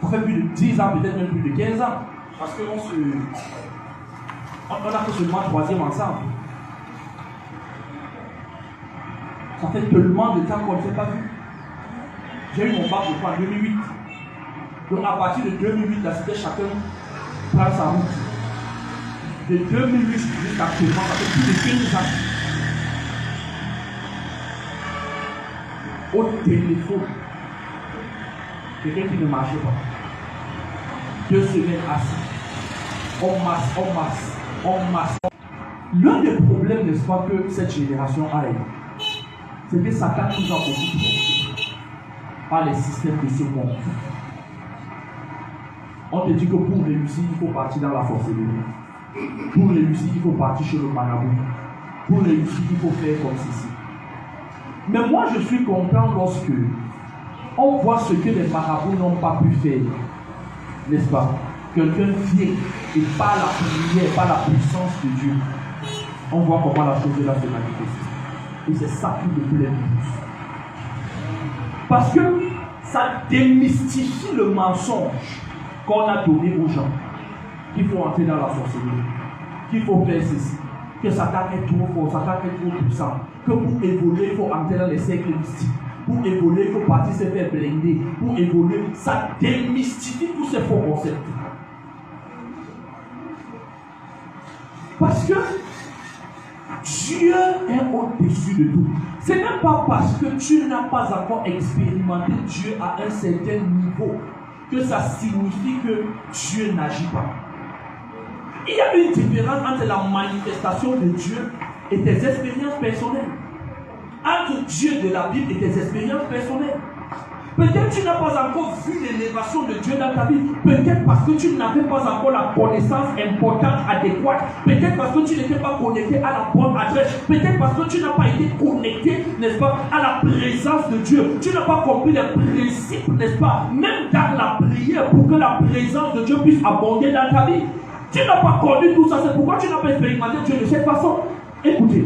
Speaker 4: Ça fait plus de 10 ans, peut-être même plus de 15 ans. Parce qu'on a fait seulement 3e ensemble. Ça fait tellement de temps qu'on ne s'est pas vu. J'ai eu mon bac en 2008. Donc à partir de 2008, là, c'était chacun prendre sa route. De 2008 jusqu'à actuellement, ça fait plus de 15 ans. Au téléphone, quelqu'un qui ne marchait pas. 2 semaines assis. On masse. L'un des problèmes, n'est-ce pas, que cette génération a, c'est que Satan nous a beaucoup trompés par les systèmes de ce monde. On te dit que pour réussir, il faut partir dans la sorcellerie. Pour réussir, il faut partir chez le marabout. Pour réussir, il faut faire comme ceci. Mais moi, je suis content lorsque on voit ce que les marabouts n'ont pas pu faire. N'est-ce pas? Quelqu'un vient et par la prière, par la puissance de Dieu, on voit comment la chose là se manifeste. Et c'est ça qui me plaît le plus. Parce que ça démystifie le mensonge qu'on a donné aux gens. Qu'il faut entrer dans la sorcellerie, qu'il faut faire ceci, que Satan est trop fort, Satan est trop puissant, que pour évoluer, il faut entrer dans les cercles mystiques. Pour évoluer, il faut partir se faire blinder. Pour évoluer, ça démystifie tous ces faux concepts. Parce que Dieu est au-dessus de tout. Ce n'est pas parce que tu n'as pas encore expérimenté Dieu à un certain niveau que ça signifie que Dieu n'agit pas. Il y a une différence entre la manifestation de Dieu et tes expériences personnelles. Entre Dieu de la Bible et tes expériences personnelles. Peut-être tu n'as pas encore vu l'élévation de Dieu dans ta vie. Peut-être parce que tu n'avais pas encore la connaissance importante, adéquate. Peut-être parce que tu n'étais pas connecté à la bonne adresse. Peut-être parce que tu n'as pas été connecté, n'est-ce pas, à la présence de Dieu. Tu n'as pas compris les principes, n'est-ce pas, même dans la prière pour que la présence de Dieu puisse abonder dans ta vie. Tu n'as pas connu tout ça. C'est pourquoi tu n'as pas expérimenté Dieu de cette façon. Écoutez.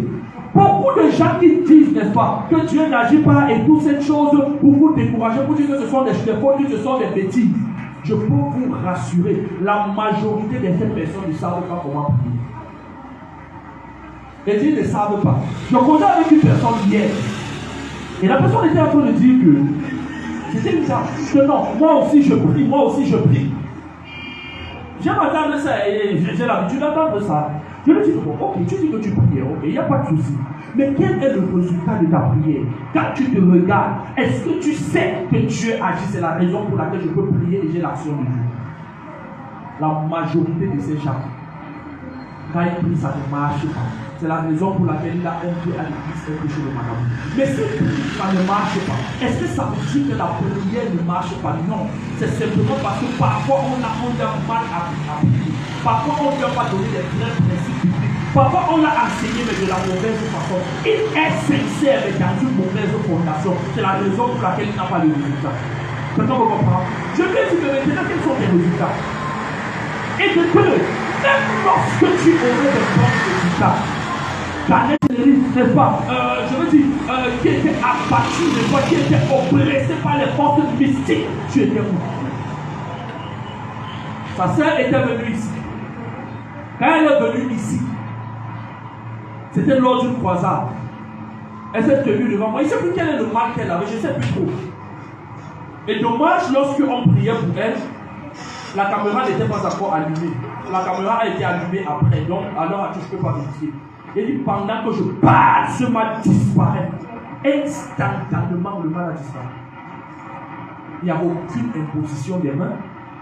Speaker 4: Beaucoup de gens qui disent, n'est-ce pas, que Dieu n'agit pas et toutes ces choses pour vous décourager, pour dire que ce sont des fautes, que ce sont des bêtises. Je peux vous rassurer, la majorité de ces personnes ne savent pas comment prier. Et ils ne savent pas. Je causais avec une personne hier. Et la personne était en train de dire que c'était bizarre. Que non, moi aussi je prie, moi aussi je prie. J'aime entendre ça et j'ai l'habitude d'entendre ça. Je lui dis, bon, ok, tu dis que tu pries, ok, il n'y a pas de souci. Mais quel est le résultat de ta prière? Quand tu te regardes, est-ce que tu sais que Dieu agit? C'est la raison pour laquelle je peux prier et j'ai l'action de Dieu. La majorité de ces gens, quand ils prient, ça ne marche pas. C'est la raison pour laquelle il a entré à l'église quelque chose de madame. Mais si ça ne marche pas, est-ce que ça veut dire que la prière ne marche pas? Non. C'est simplement parce que parfois on a mal à prier. Parfois on ne lui a pas donné les vrais principes bibliques. Parfois on l'a enseigné mais de la mauvaise façon. Il est sincère mais dans une mauvaise fondation. C'est la raison pour laquelle il n'a pas le résultat. Maintenant vous comprenez? Je vais dire que maintenant quels sont tes résultats? Et de deux, même lorsque tu aurais de bons résultats, n'est-ce pas, je veux dire, qui était abattu de toi, qui était oppressé par les forces mystiques, tu étais où? Sa sœur était venue ici. Quand elle est venue ici, c'était lors d'une croisade. Elle s'est tenue devant moi. Je ne sais plus quel est le mal qu'elle avait, je ne sais plus trop. Et dommage, lorsqu'on priait pour elle, la caméra n'était pas encore allumée. La caméra a été allumée après, donc alors je ne peux pas vérifier. Et dit, pendant que je parle, ce mal disparaît. Instantanément, le mal a disparu. Il n'y a aucune imposition des mains,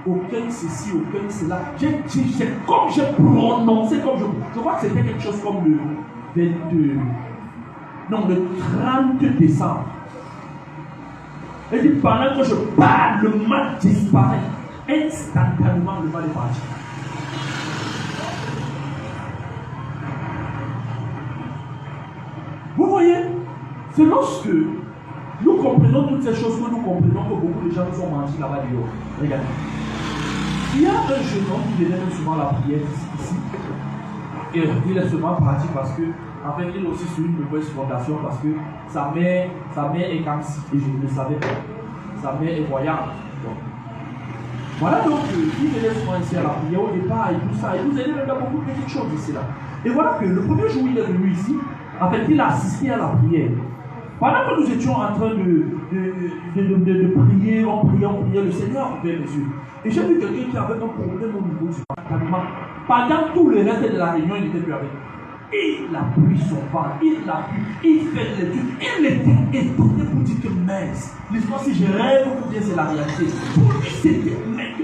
Speaker 4: aucun ceci, aucun cela. J'ai dit, c'est comme j'ai prononcé, comme je crois que c'était quelque chose comme le 22, non, le 30 décembre. Et dit, pendant que je parle, le mal disparaît. Instantanément, le mal est parti. Vous voyez, c'est lorsque nous comprenons toutes ces choses que nous comprenons que beaucoup de gens nous ont menti là-bas dehors. Regardez. Il y a un jeune homme qui venait même souvent à la prière ici. Et il est souvent parti parce que, en fait, il est aussi sur une mauvaise fondation parce que sa mère est comme si, et je ne le savais pas. Sa mère est voyante. Voilà donc, il venait souvent ici à la prière au départ et tout ça. Et vous allez même dans beaucoup de petites choses ici là. Et voilà que le premier jour où il est venu ici, en fait, il a assisté à la prière. Pendant que nous étions en train de prier, on priait, le Seigneur a ouvert les yeux. Et j'ai vu quelqu'un qui avait un problème au niveau du calmement. Pendant tout le reste de la réunion, il n'était plus avec. Il a pris son ventre, il fait l'étude, il était étonné pour dire que mince. L'histoire, si je rêve ou bien c'est la réalité. Pour lui, c'était mec.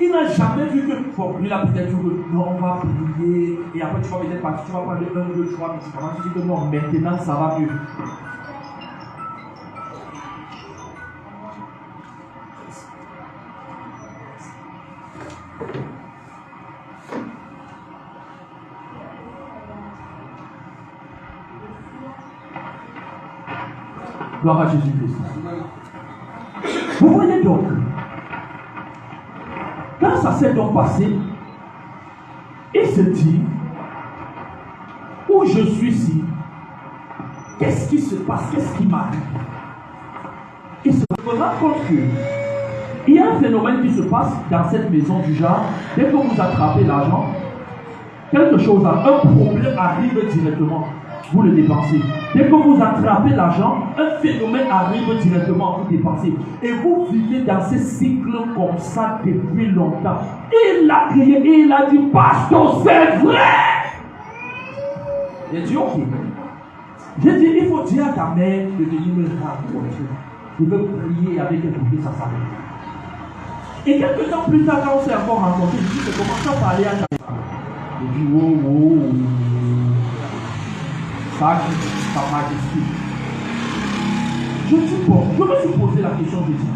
Speaker 4: Il n'a jamais vu que, bon, lui, il a peut-être dit que non, on va prier, et après tu vas peut-être partir, tu vas prendre 1, 2, 3 médicaments, tu dis que non, maintenant ça va mieux. Gloire à Jésus-Christ. Vous voyez donc, quand ça s'est donc passé, il se dit, où je suis ici, qu'est-ce qui se passe, qu'est-ce qui m'arrive? Il se rend compte qu'il y a un phénomène qui se passe dans cette maison du genre, dès que vous attrapez l'argent, quelque chose, un problème arrive directement. Vous le dépensez. Dès que vous attrapez l'argent, un phénomène arrive directement, vous dépensez. Et vous vivez dans ce cycle comme ça depuis longtemps. Il a crié et il a dit, pasteur, c'est vrai. J'ai dit, ok. J'ai dit, il faut dire à ta mère de venir me rencontrer. Je veux prier avec elle pour que ça s'arrête. Et quelques temps plus tard, quand on s'est encore rencontré, j'ai commencé à parler à ta mère. J'ai dit, oh. Sa majesté. Je dis bon, je me suis posé la question, je dis,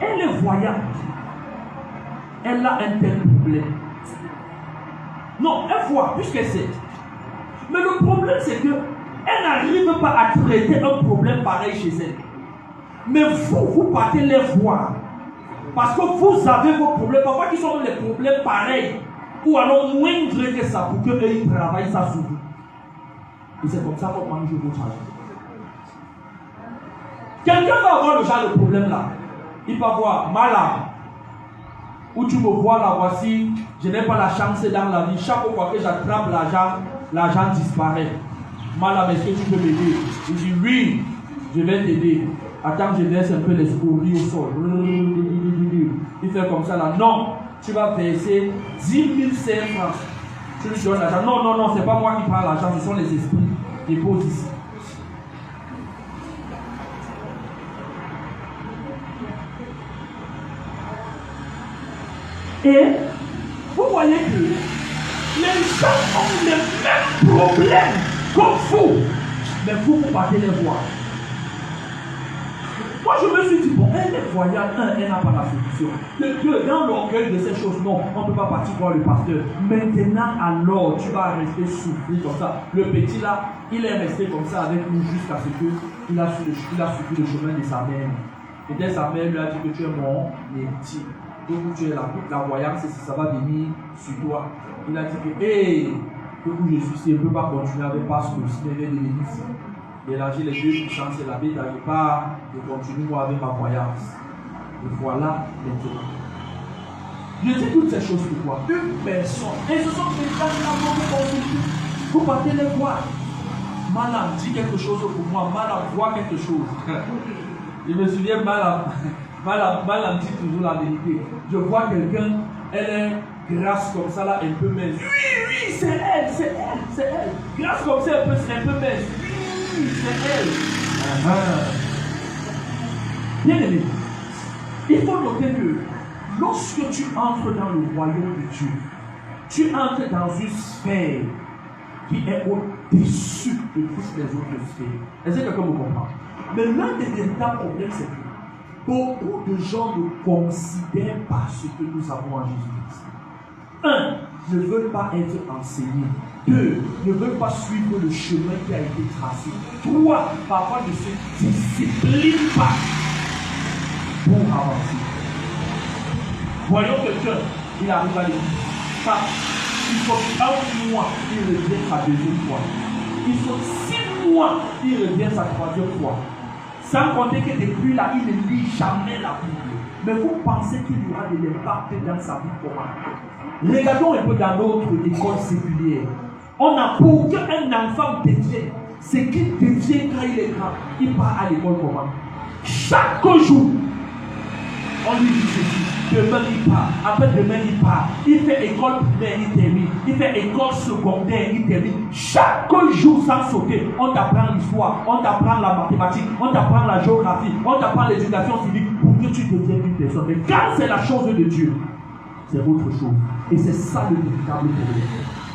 Speaker 4: elle est voyante. Elle a un tel problème. Non, elle voit, puisqu'elle sait. Mais le problème, c'est que elle n'arrive pas à traiter un problème pareil chez elle. Mais vous partez les voir. Parce que vous avez vos problèmes, parfois qui sont des problèmes pareils, ou alors moindres que ça, pour qu'ils travaillent ça sur vous. Et c'est comme ça qu'on mange votre argent. Quelqu'un va avoir le genre de problème là. Il va voir malade. Où tu me vois là, voici, je n'ai pas la chance dans la vie. Chaque fois que j'attrape l'argent, l'argent disparaît. Madame, est-ce que tu peux m'aider? Il dit oui, je vais t'aider. Attends, je laisse un peu les scories au sol. Il fait comme ça là. Non, tu vas verser 10 000 francs. Tu lui donnes l'argent. Non, non, non, c'est pas moi qui prends l'argent, ce sont les esprits qui posent ici. Et vous voyez que les gens ont les mêmes problèmes comme vous, mais vous partez les voir. Moi je me suis dit, bon, elle est voyante, elle n'a pas la solution. Le dans l'orgueil de ces choses, non, on ne peut pas partir voir le pasteur. Maintenant, alors, tu vas rester souffrir comme ça. Le petit là, il est resté comme ça avec nous jusqu'à ce qu'il a suivi le chemin de sa mère. Et dès sa mère lui a dit que tu es mon héritier. Donc tu es la voyance, ça va venir sur toi. Il a dit que, hey, que je suis ici, je ne peux pas continuer avec parce que si je vais de l'église. Mélanger les deux puissances et la bête n'arrive pas de continuer moi avec ma voyance. Et voilà maintenant. Je dis toutes ces choses pour toi. Une personne, et ce sont des gens qui n'ont pas consulté. Vous partez les voir. Madame dit quelque chose pour moi, Madame voit quelque chose. Je me souviens, Madame dit toujours la vérité. Je vois quelqu'un, elle est grasse comme ça là, un peu mince. Oui, c'est elle. Grasse comme ça, un peu mince. C'est elle. Bien aimé, il faut noter que lorsque tu entres dans le royaume de Dieu, tu entres dans une sphère qui est au-dessus de toutes les autres sphères. Est-ce que quelqu'un me comprend? Mais l'un des véritables problèmes, c'est que beaucoup de gens ne considèrent pas ce que nous avons en Jésus-Christ. 1. Ne veulent pas être enseignés. 2. Ne veulent pas suivre le chemin qui a été tracé. 3. Parfois ne se disciplinent pas pour avancer. Voyons quelqu'un, il arrive à l'église. Il faut 1 mois, il revient sa 2e fois. Il faut 6 mois, il revient sa 3e fois. Sans compter que depuis là, il ne lit jamais la Bible. Mais vous pensez qu'il y aura de l'impact dans sa vie comment? Regardons un peu dans notre école séculière. On a pour qu'un enfant devienne ce qu'il devient quand il est grand. Il part à l'école comment? Chaque jour, on lui dit ceci. Demain il part, après-demain il part. Il fait école primaire, il termine. Il fait école secondaire, il termine. Chaque jour sans sauter, on t'apprend l'histoire, on t'apprend la mathématique, on t'apprend la géographie, on t'apprend l'éducation civique pour que tu deviennes une personne. Mais quand c'est la chose de Dieu, c'est autre chose. Et c'est ça le véritable problème.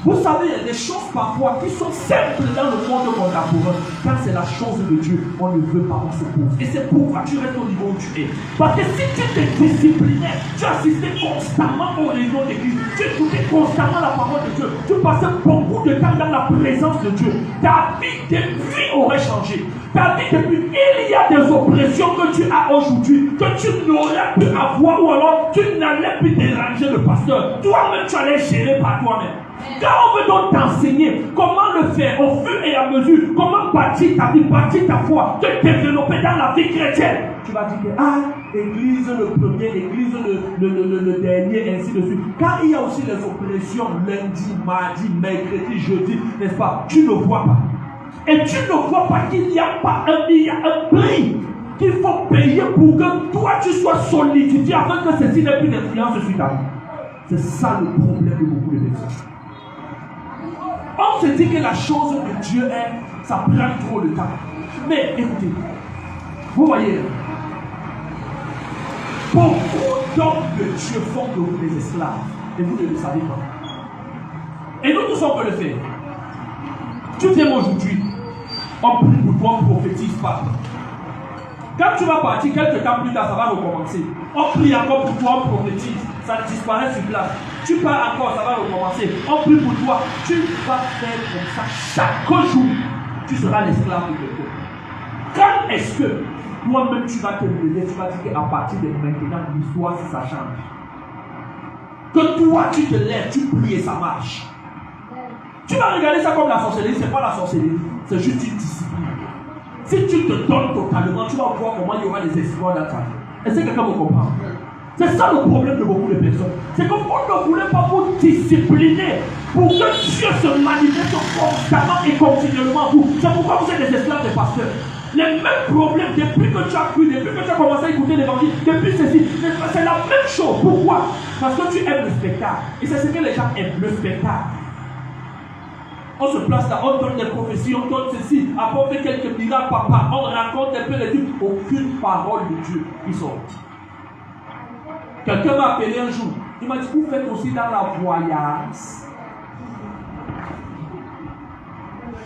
Speaker 4: Vous savez, il y a des choses parfois qui sont simples dans le monde contemporain. Quand c'est la chose de Dieu, on ne veut pas, on se pose. Et c'est pourquoi tu restes au niveau où tu es. Parce que si tu t'es discipliné, tu assistais constamment aux réunions d'église, tu écoutais constamment la parole de Dieu, tu passais beaucoup de temps dans la présence de Dieu, ta vie de vie aurait changé. Ta vie depuis, il y a des oppressions que tu as aujourd'hui, que tu n'aurais pu avoir, ou alors tu n'allais plus déranger le pasteur. Toi-même, tu allais gérer par toi-même. Quand on veut donc t'enseigner comment le faire au fur et à mesure, comment bâtir ta vie, bâtir ta foi, te développer dans la vie chrétienne, tu vas dire que, église le premier, église le dernier, ainsi de suite. Quand il y a aussi les oppressions, lundi, mardi, mercredi, jeudi, n'est-ce pas, tu ne vois pas. Et tu ne vois pas qu'il y a un prix qu'il faut payer pour que toi tu sois solidifié afin que ceci n'ait plus d'influence sur ta vie. C'est ça le problème de beaucoup de personnes. On se dit que la chose de Dieu est, ça prend trop de temps. Mais écoutez, vous voyez, beaucoup d'hommes de Dieu font de vous des esclaves. Et vous ne le savez pas. Et nous tous on peut le faire. Tu viens aujourd'hui, on prie pour toi, on prophétise pas. Quand tu vas partir, quelques temps plus tard, ça va recommencer. On prie encore pour toi, on prophétise. Ça disparaît sur place. Tu pars encore, ça va recommencer. On prie pour toi. Tu vas faire comme ça chaque jour. Tu seras l'esclave de quelqu'un. Quand est-ce que toi-même tu vas te lever, tu vas dire qu'à partir de maintenant, l'histoire, si ça change. Que toi, tu te lèves, tu pries et ça marche. Tu vas regarder ça comme la sorcellerie, c'est pas la sorcellerie, c'est juste une discipline. Si tu te donnes totalement, tu vas voir comment il y aura des exploits dans ta vie. Est-ce que quelqu'un me comprend? C'est ça le problème de beaucoup de personnes. C'est que vous ne voulez pas vous discipliner pour que Dieu se manifeste constamment et continuellement vous. C'est pourquoi vous êtes des esclaves des pasteurs. Les mêmes problèmes, depuis que tu as cru, depuis que tu as commencé à écouter l'évangile, depuis ceci, c'est la même chose. Pourquoi? Parce que tu aimes le spectacle. Et c'est ce que les gens aiment, le spectacle. On se place là, on donne des prophéties, on donne ceci, après on fait quelques miracles, papa, on raconte un peu les trucs, aucune parole de Dieu qui sort. Quelqu'un m'a appelé un jour, il m'a dit, vous faites aussi dans la voyance.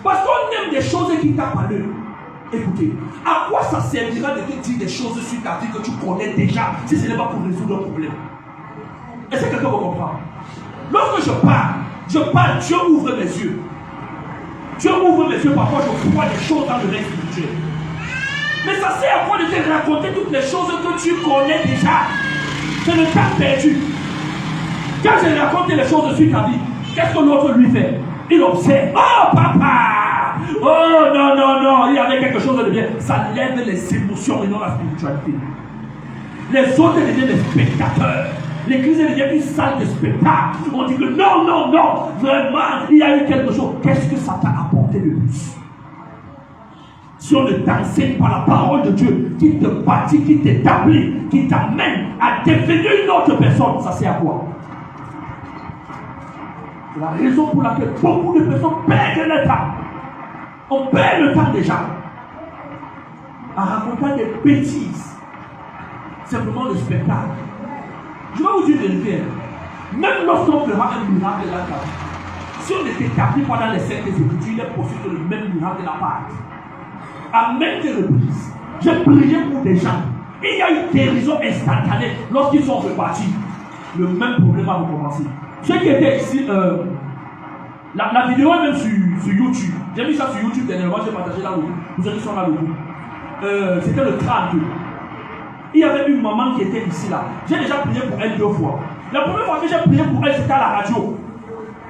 Speaker 4: Parce qu'on aime des choses qui tapent à l'œil. Écoutez, à quoi ça servira de te dire des choses sur ta vie que tu connais déjà si ce n'est pas pour résoudre un problème? Est-ce que quelqu'un me comprend? Lorsque je parle, Dieu ouvre mes yeux. Dieu ouvre mes yeux, parfois je vois des choses dans le règne spirituel. Mais ça sert à quoi de te raconter toutes les choses que tu connais déjà? C'est le temps perdu. Quand je raconte les choses sur ta vie, qu'est-ce que l'autre lui fait? Il observe. Oh papa! Oh non, non, non, il y avait quelque chose de bien. Ça lève les émotions et non la spiritualité. Les autres deviennent des spectateurs. L'église devient une salle de spectacle. On dit que non, non, non, vraiment, il y a eu quelque chose. Qu'est-ce que ça t'a apporté de plus? Si on ne t'enseigne par la parole de Dieu, qui te bâtit, qui t'établit, qui t'amène à devenir une autre personne, ça sert à quoi? C'est la raison pour laquelle beaucoup de personnes perdent le temps. On perd le temps déjà en racontant des bêtises. Simplement le spectacle. Je vais vous dire une vérité. Même lorsqu'on fera un miracle de la terre, si on ne t'établit pas dans les cercles des Écritures, il est possible que le même miracle de la part. À maintes reprises, j'ai prié pour des gens. Il y a une guérison instantanée lorsqu'ils sont repartis. Le même problème a recommencé. Ceux qui étaient ici, la vidéo est même sur YouTube. J'ai vu ça sur YouTube dernièrement, j'ai partagé là le groupe. Pour ceux qui sont là le groupe. C'était le 32. Il y avait une maman qui était ici là. J'ai déjà prié pour elle 2 fois. La première fois que j'ai prié pour elle, c'était à la radio.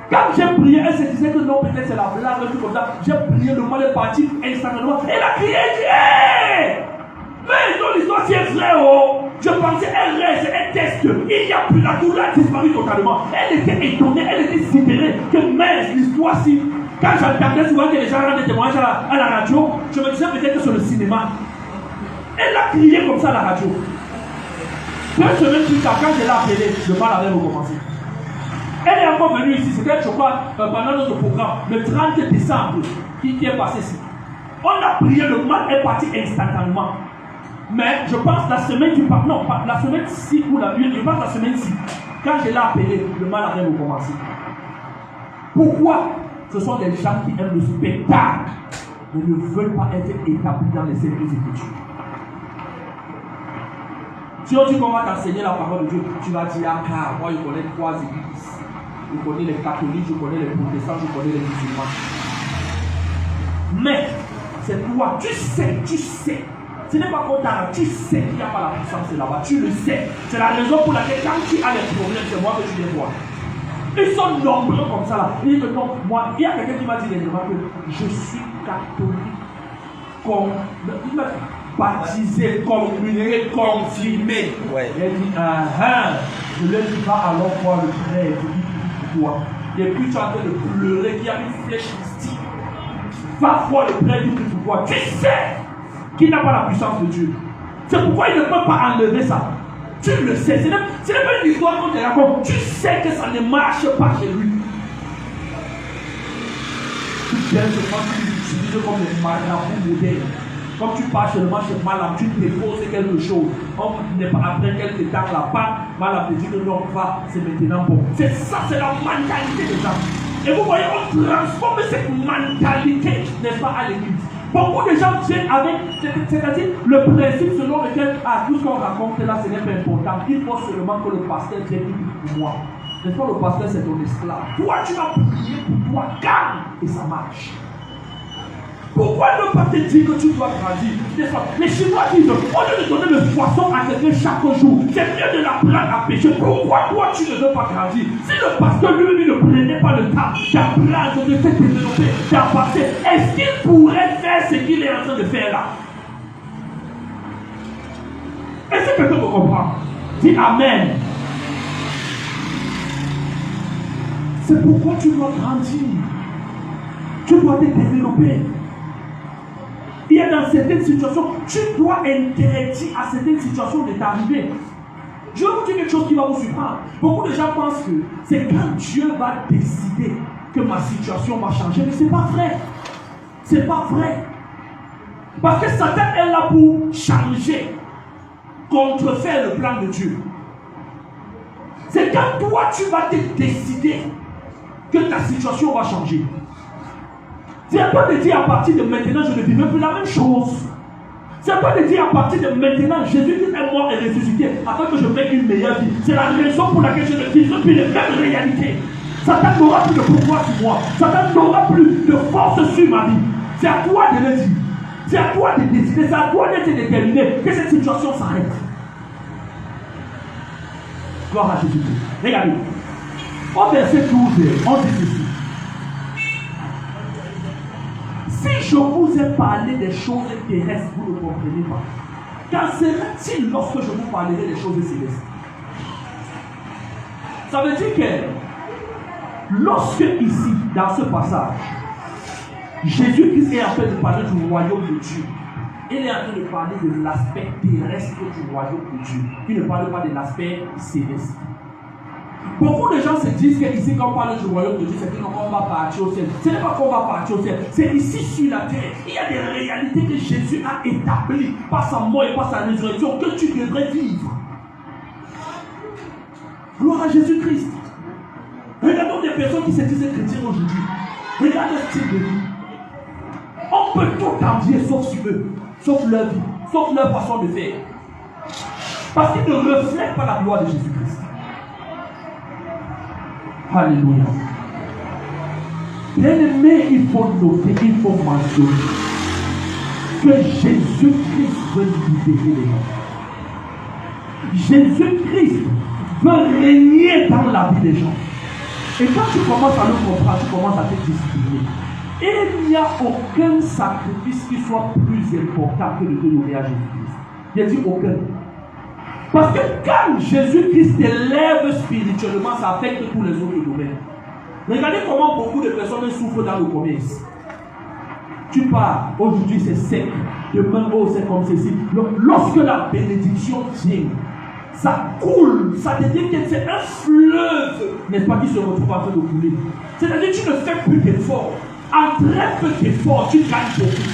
Speaker 4: Quand j'ai prié, elle se disait que non, peut-être c'est la blague, tout comme ça. J'ai prié, le mal est parti instantanément. Elle a crié, elle dit, hé! Mais non, l'histoire c'est vrai, oh! Je pensais, elle reste, elle teste. Il n'y a plus, la douleur a disparu totalement. Elle était étonnée, elle était sidérée que même l'histoire si. Quand j'entendais souvent que les gens rendent des témoignages à la radio, je me disais peut-être que c'est le cinéma. Elle a crié comme ça à la radio. 2 semaines plus tard, quand je l'ai appelée, le mal avait recommencé. Elle est encore venue ici, c'était, je crois, pendant notre programme, le 30 décembre, qui est passé ici. On a prié, le mal est parti instantanément. Mais je pense la semaine du pas, non, pas la semaine 6 ou la 8, je pense la semaine 6. Quand je l'ai appelé, le mal avait recommencé. Pourquoi? Ce sont des gens qui aiment le spectacle, mais ne veulent pas être établis dans les cercles Écritures. Si on dit qu'on va t'enseigner la parole de Dieu, tu vas dire, ah, moi je connais 3 églises. Je connais les catholiques, je connais les protestants, je connais les musulmans. Mais, c'est toi, tu sais. Ce n'est pas comme ça, tu sais qu'il n'y a pas la puissance là-bas, tu le sais. C'est la raison pour laquelle quand tu as les problèmes, c'est moi que tu les vois. Ils sont nombreux comme ça là. Ils disent que non, moi, il y a quelqu'un qui m'a dit dernièrement que je suis catholique. Il m'a baptisé, communié, confirmé. Ouais. Il a dit, je ne dis pas alors voir le frère, je dis pourquoi. Et puis tu es en train de pleurer qu'il y a une flèche mystique. Va voir le frère, dis pourquoi. Tu sais qu'il n'a pas la puissance de Dieu. C'est pourquoi il ne peut pas enlever ça. Tu le sais. Ce n'est pas une histoire qu'on te raconte. Tu sais que ça ne marche pas chez lui. Tu viens, je pense que tu utilises comme les marabouts modernes. Comme tu pars seulement chez Malam, tu déposes quelque chose. Après quelques temps là-bas, Malam te dit que non, va, c'est maintenant bon. C'est ça, c'est la mentalité des gens. Et vous voyez, on transforme cette mentalité, n'est-ce pas, à l'église. Beaucoup de gens viennent avec, c'est-à-dire le principe selon lequel, tout ce qu'on raconte là, ce n'est pas important. Il faut seulement que le pasteur vienne pour moi. N'est-ce pas, le pasteur, c'est ton esclave. Toi, tu vas prier pour toi, calme, et ça marche. Pourquoi ne pas te dire que tu dois grandir? Les Chinois disent, au lieu de donner le poisson à quelqu'un chaque jour, c'est mieux de l'apprendre à pêcher. Pourquoi toi tu ne veux pas grandir? Si le pasteur lui ne prenait pas le temps d'apprendre, de se développer, d'avancer, est-ce qu'il pourrait faire ce qu'il est en train de faire là? Est-ce que quelqu'un me comprend? Dis Amen. C'est pourquoi tu dois grandir. Tu dois te développer. Il y a dans certaines situations, tu dois interdire à certaines situations de t'arriver. Je vais vous dire quelque chose qui va vous surprendre. Beaucoup de gens pensent que c'est quand Dieu va décider que ma situation va changer. Mais ce n'est pas vrai. Ce n'est pas vrai. Parce que Satan est là pour changer, contrefaire le plan de Dieu. C'est quand toi tu vas te décider que ta situation va changer. C'est pas de dire à partir de maintenant je ne vis même plus la même chose. C'est pas de dire à partir de maintenant Jésus-Christ est mort et ressuscité afin que je mette une meilleure vie. C'est la raison pour laquelle je ne vivrai plus les mêmes réalités. Satan n'aura plus de pouvoir sur moi. Satan n'aura plus de force sur ma vie. C'est à toi de le dire. C'est à toi de décider. C'est à toi d'être déterminé que cette situation s'arrête. Gloire à Jésus-Christ. Regardez. Au verset 12, on dit ceci. Si je vous ai parlé des choses terrestres, vous ne comprenez pas. Qu'en sera-t-il lorsque je vous parlerai des choses célestes? Ça veut dire que lorsque ici, dans ce passage, Jésus-Christ est en train de parler du royaume de Dieu, il est en train de parler de l'aspect terrestre du royaume de Dieu. Il ne parle pas de l'aspect céleste. Beaucoup de gens se disent qu'ici, quand on parle du royaume de Dieu, c'est qu'on va partir au ciel. Ce n'est pas qu'on va partir au ciel, c'est ici sur la terre. Il y a des réalités que Jésus a établies par sa mort et par sa résurrection que tu devrais vivre. Gloire à Jésus-Christ. Regardons des personnes qui se disent chrétiennes aujourd'hui. Regarde le style de vie. On peut tout envier sauf sur eux, sauf leur vie, sauf leur façon de faire. Parce qu'ils ne reflètent pas la gloire de Jésus-Christ. Alléluia. Bien-aimé, il faut noter, il faut mentionner que Jésus-Christ veut libérer les gens. Jésus-Christ veut régner dans la vie des gens. Et quand tu commences à le comprendre, tu commences à te discipliner. Il n'y a aucun sacrifice qui soit plus important que de donner à Jésus-Christ. Il a dit aucun. Parce que quand Jésus-Christ t'élève spirituellement, ça affecte tous les autres domaines. Regardez comment beaucoup de personnes souffrent dans le commerce. Tu pars, aujourd'hui c'est sec, demain c'est comme ceci. Lorsque la bénédiction vient, ça coule, ça devient que c'est un fleuve, n'est-ce pas, qui se retrouve en train de couler. C'est-à-dire que tu ne fais plus d'efforts. En très peu d'efforts, tu gagnes beaucoup.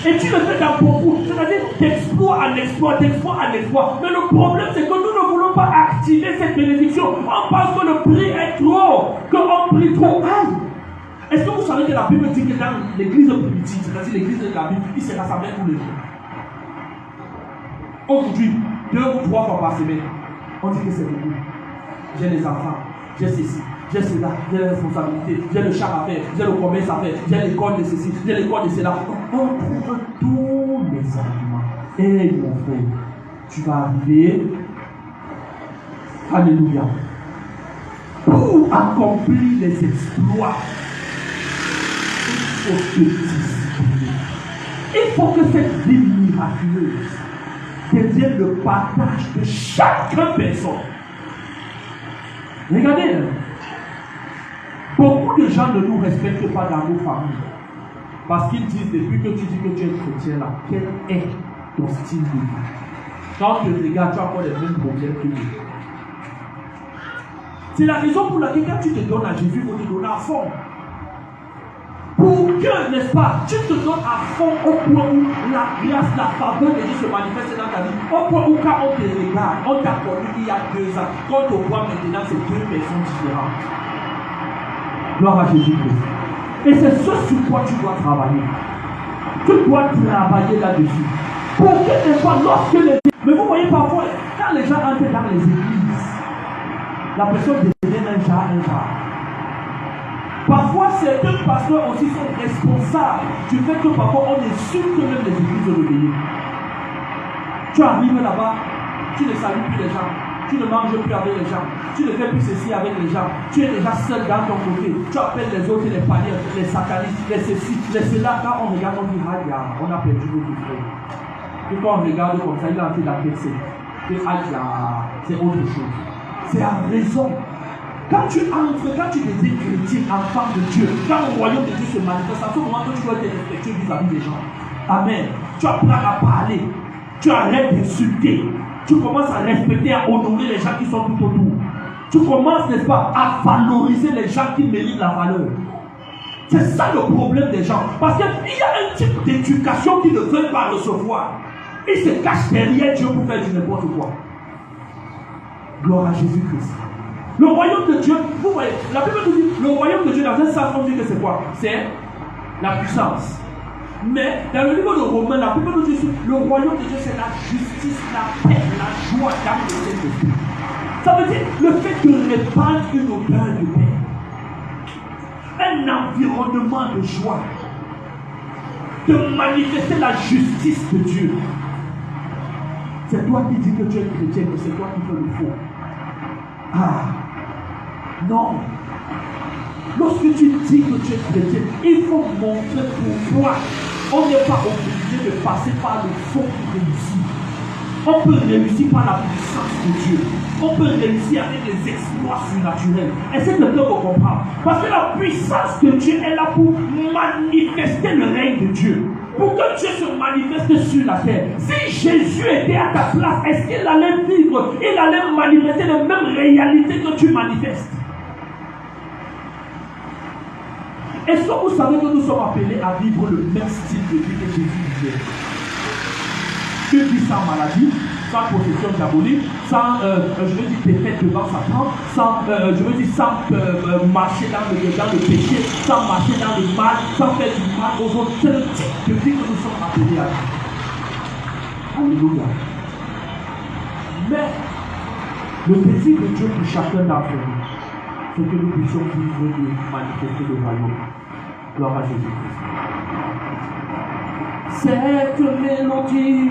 Speaker 4: Et tu le fais dans beaucoup. C'est-à-dire d'exploit en exploit, d'exploit en exploit. Mais le problème, c'est que nous ne voulons pas activer cette bénédiction. On pense que le prix est trop, qu'on prie trop. Aïe! Est-ce que vous savez que la Bible dit que dans l'église primitive, c'est-à-dire l'église de la Bible, ils se rassemblaient tous les jours. Aujourd'hui, 2 ou 3 fois par semaine, on dit que c'est beaucoup. J'ai les enfants, j'ai ceci, j'ai cela, j'ai les responsabilités, j'ai le char à faire, j'ai le commerce à faire, j'ai l'école de ceci, j'ai l'école de cela. On trouve tous les arguments. Et mon frère, tu vas arriver, alléluia, pour accomplir les exploits. Il faut te discipliner. Il faut que cette vie miraculeuse devienne le partage de chaque personne. Regardez, beaucoup de gens ne nous respectent pas dans nos familles. Parce qu'ils disent, depuis que tu dis que tu es chrétien là, quel est ton style de vie? Quand tu regardes, tu as encore les mêmes problèmes que lui. C'est la raison pour laquelle quand tu te donnes à Jésus, il faut te donner à fond. Pour que, n'est-ce pas, tu te donnes à fond au point où la grâce, la faveur de Dieu se manifeste dans ta vie. Au point où quand on te regarde, on t'a connu il y a 2 ans, quand on te voit maintenant, c'est 2 personnes différentes. Gloire à Jésus-Christ. Et c'est ce sur quoi tu dois travailler. Tu dois travailler là-dessus. Pour que des fois, lorsque les... Mais vous voyez parfois, quand les gens entrent dans les églises, la personne devient un genre. Parfois, certains pasteurs aussi sont responsables du fait que parfois on insulte même les églises réveillées. Tu arrives là-bas, tu ne salues plus les gens, tu ne manges plus avec les gens, tu ne fais plus ceci avec les gens, tu es déjà seul dans ton côté, tu appelles les autres, les paliers, les satanistes, les ceci, les cela. Quand on regarde, on dit, ah, on a perdu notre frère. Et quand on regarde comme ça, il a entré dans quel secte. que c'est autre chose. C'est à raison. Quand tu deviens chrétien, enfant de Dieu, quand le royaume de Dieu se manifeste, à ce moment que tu dois être respectueux vis-à-vis des gens. Amen. Tu apprends à parler. Tu arrêtes d'insulter. Tu commences à respecter, à honorer les gens qui sont tout autour. Tu commences, n'est-ce pas, à valoriser les gens qui méritent la valeur. C'est ça le problème des gens. Parce qu'il y a un type d'éducation qu'ils ne veulent pas recevoir. Ils se cachent derrière Dieu pour faire du n'importe quoi. Gloire à Jésus-Christ. Le royaume de Dieu, vous voyez, la Bible nous dit, le royaume de Dieu, dans un sens, on dit que c'est quoi? C'est la puissance. Mais dans le livre de Romains, la Bible nous dit, le royaume de Dieu, c'est la justice, la paix, la joie dans le Saint-Esprit. Ça veut dire le fait de répandre une odeur de paix. Un environnement de joie. De manifester la justice de Dieu. C'est toi qui dis que tu es chrétien, mais c'est toi qui fais le faux. Ah, non. Lorsque tu dis que tu es chrétien, il faut montrer pourquoi. On n'est pas obligé de passer par le faux pour réussir. On peut réussir par la puissance de Dieu. On peut réussir avec des exploits surnaturels. Est-ce que quelqu'un me comprend? Parce que la puissance de Dieu est là pour manifester le règne de Dieu. Pour que Dieu se manifeste sur la terre. Si Jésus était à ta place, est-ce qu'il allait vivre? Il allait manifester les mêmes réalités que tu manifestes. Est-ce que vous savez que nous sommes appelés à vivre le même style de vie que Jésus vivait? Une vie sans maladie, sans possession diabolique, sans, défaite devant Satan, sans marcher dans le péché, sans marcher dans le mal, sans faire du mal aux autres. C'est le type de vie que nous sommes appelés à vivre. Alléluia. Mais, le désir de Dieu pour chacun d'entre nous, c'est que nous puissions vivre et manifester le royaume. Gloire à Jésus-Christ. Cette mélodie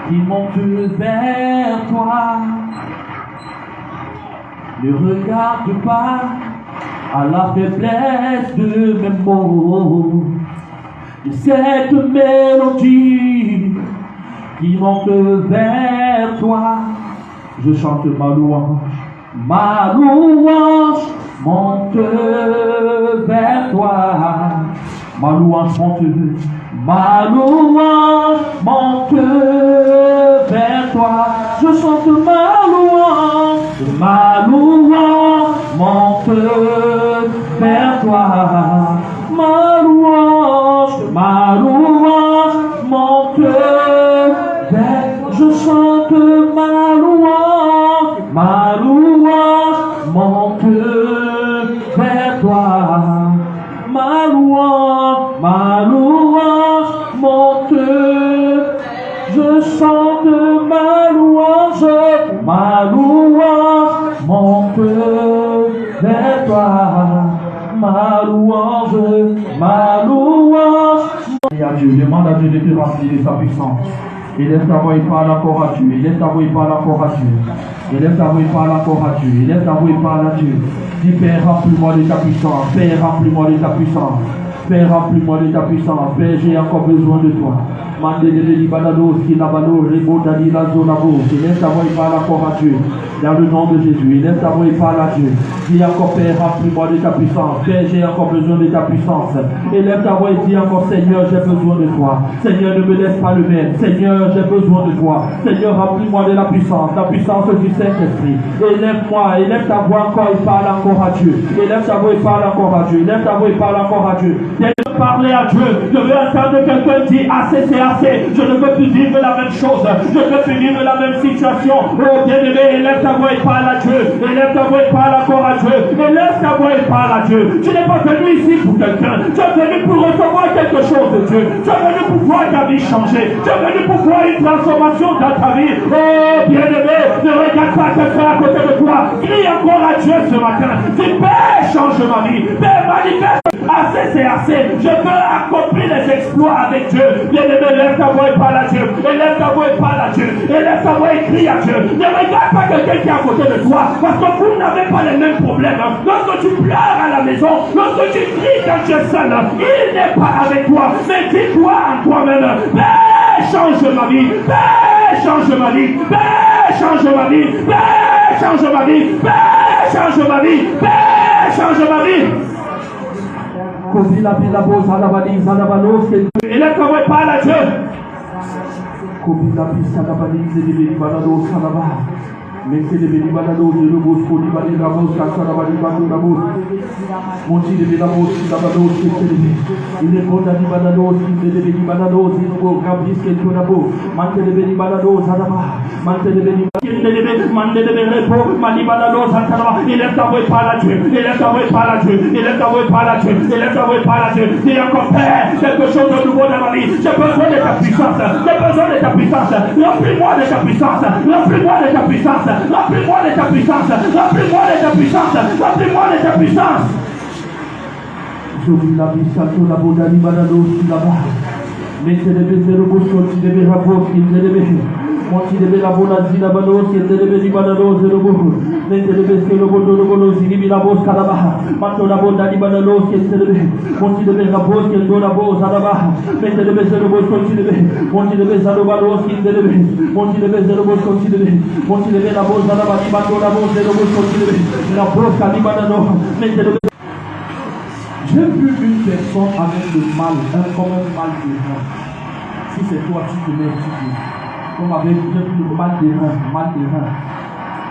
Speaker 4: qui monte vers toi ne regarde pas à la faiblesse de mes mots. Cette mélodie qui monte vers toi, je chante ma louange monte vers toi, ma louange monte vers toi, je chante ma louange monte vers toi, ma louange monte vers, je chante ma louange monte vers toi, ma louange monte, je chante ma louange monte vers toi, ma louange. Et à Dieu, demande à Dieu de te remplir de sa puissance. Élève ta voix et parle encore à Dieu. Élève ta voix et parle encore à Dieu. Élève ta voix et parle encore à Dieu. Élève ta voix et parle à Dieu. Dis Père, remplis-moi de ta puissance. Père, remplis-moi de ta puissance. Père, remplis-moi de ta puissance. Père, j'ai encore besoin de toi. Élève ta voix et parle encore à Dieu. Dans le nom de Jésus, élève ta voix et parle à Dieu. Dis encore, Père, remplis-moi de ta puissance. Père, j'ai encore besoin de ta puissance. Élève ta voix et dis encore, Seigneur, j'ai besoin de toi. Seigneur, ne me laisse pas le même. Seigneur, j'ai besoin de toi. Seigneur, remplis-moi de la puissance du Saint-Esprit. Élève-moi, élève ta voix encore et parle encore à Dieu. Élève ta voix et parle encore à Dieu. Élève ta voix et parle encore à Dieu. Parler à Dieu, je veux entendre quelqu'un dire assez, c'est assez. Je ne veux plus vivre la même chose, je ne veux plus vivre la même situation. Oh bien-aimé, élève ta voix et parle à Dieu. Élève ta voix et parle encore à Dieu. Élève ta voix et parle à Dieu. Tu n'es pas venu ici pour quelqu'un, tu es venu pour recevoir quelque chose de Dieu. Tu es venu pour voir ta vie changer. Tu es venu pour voir une transformation dans ta vie. Oh bien-aimé, ne regarde pas quelqu'un à côté de toi. Crie encore à Dieu ce matin. Dis Père, change ma vie. Père, manifeste. Assez, c'est assez. Je veux accomplir les exploits avec Dieu. Bien-aimé, lève ta voix et parle à Dieu. Élève ta voix et parle à Dieu. Élève ta voix et crie à Dieu. Ne regarde pas quelqu'un qui est à côté de toi, parce que vous n'avez pas les mêmes problèmes. Lorsque tu pleures à la maison, lorsque tu cries quand tu es seul, il n'est pas avec toi. Mais dis-toi en toi-même, Père, Père, change ma vie. Père, change ma vie. Père, change ma vie. Père, change ma vie. Père, change ma vie. Père, change ma vie. Et là, comment il parle à Dieu? Mettez les bénibanados de l'obos, Colibali, Ramos, Kassarabali, Banduramos, Monti de Belamos, Labados, il est bon d'Anibanados, il est de Bénibanados, il est beau, Gabris, Keltonabo, Mante de Bénibanados, Adama, Mante de Bénibanados, Mante de Bénibanados, Manibanados, Antalaba, il est envoyé par la Dieu, il est envoyé par la Dieu, il est envoyé par la Dieu, il est envoyé par la Dieu, il encore Père, quelque chose de nouveau dans ma vie, j'ai besoin de ta puissance, j'ai besoin de ta puissance, remplis-moi de ta puissance, remplis-moi de ta puissance. Remplis-moi de ta puissance, remplis-moi de ta puissance, remplis-moi de ta puissance. Je vis la puissance de la Bodani Badalo, là-bas. Mettez les baisers au bouchon, tu devais rapporter, il devait. Monti de la Bodani Badalo, il devait du Badalo, le bouchon. Mettez les baisers au bouchon, le bolo, il devait la bosse, là-bas. Maintenant la Bodani Badalo, il devait. Monti de la bosse, il devait la bosse, là-bas. Mettez les baisers au bouchon, tu devais. Monti de la Badalo, il devait. Monti de la bosse, il devait. Monti de la bosse, là-bas. Maintenant la bosse, le bouchon, il devait. La bosse, là-bas. Mettez le J'ai vu une personne avec le mal, comme un mal de rein. Si c'est toi, tu te mets, tu viens. Comme avec, j'ai vu le mal de rein.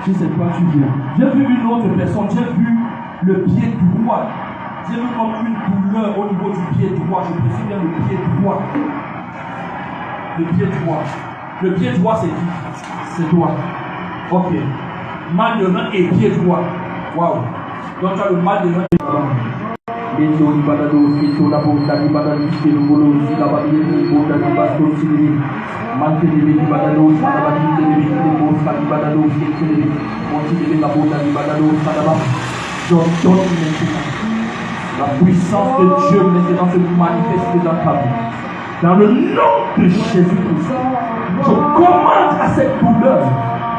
Speaker 4: Si c'est toi, tu viens. J'ai vu une autre personne, j'ai vu le pied droit. J'ai vu comme une douleur au niveau du pied droit. Je précise bien le pied droit. Le pied droit. Le pied droit, c'est qui? C'est toi. Ok. Mal de rein et pied droit. Waouh. Donc tu as le mal de rein. Bendo di badado, itu la bunda di badado, itu bulu di la badi di bunda di badado sini. Mante di badado, pada badi di bunda di badado sini. Monti di la bunda di badado, pada badi. Donne maintenant. La puissance de Dieu maintenant se manifeste dans ta vie. Dans le nom de Jésus-Christ, je commande à cette douleur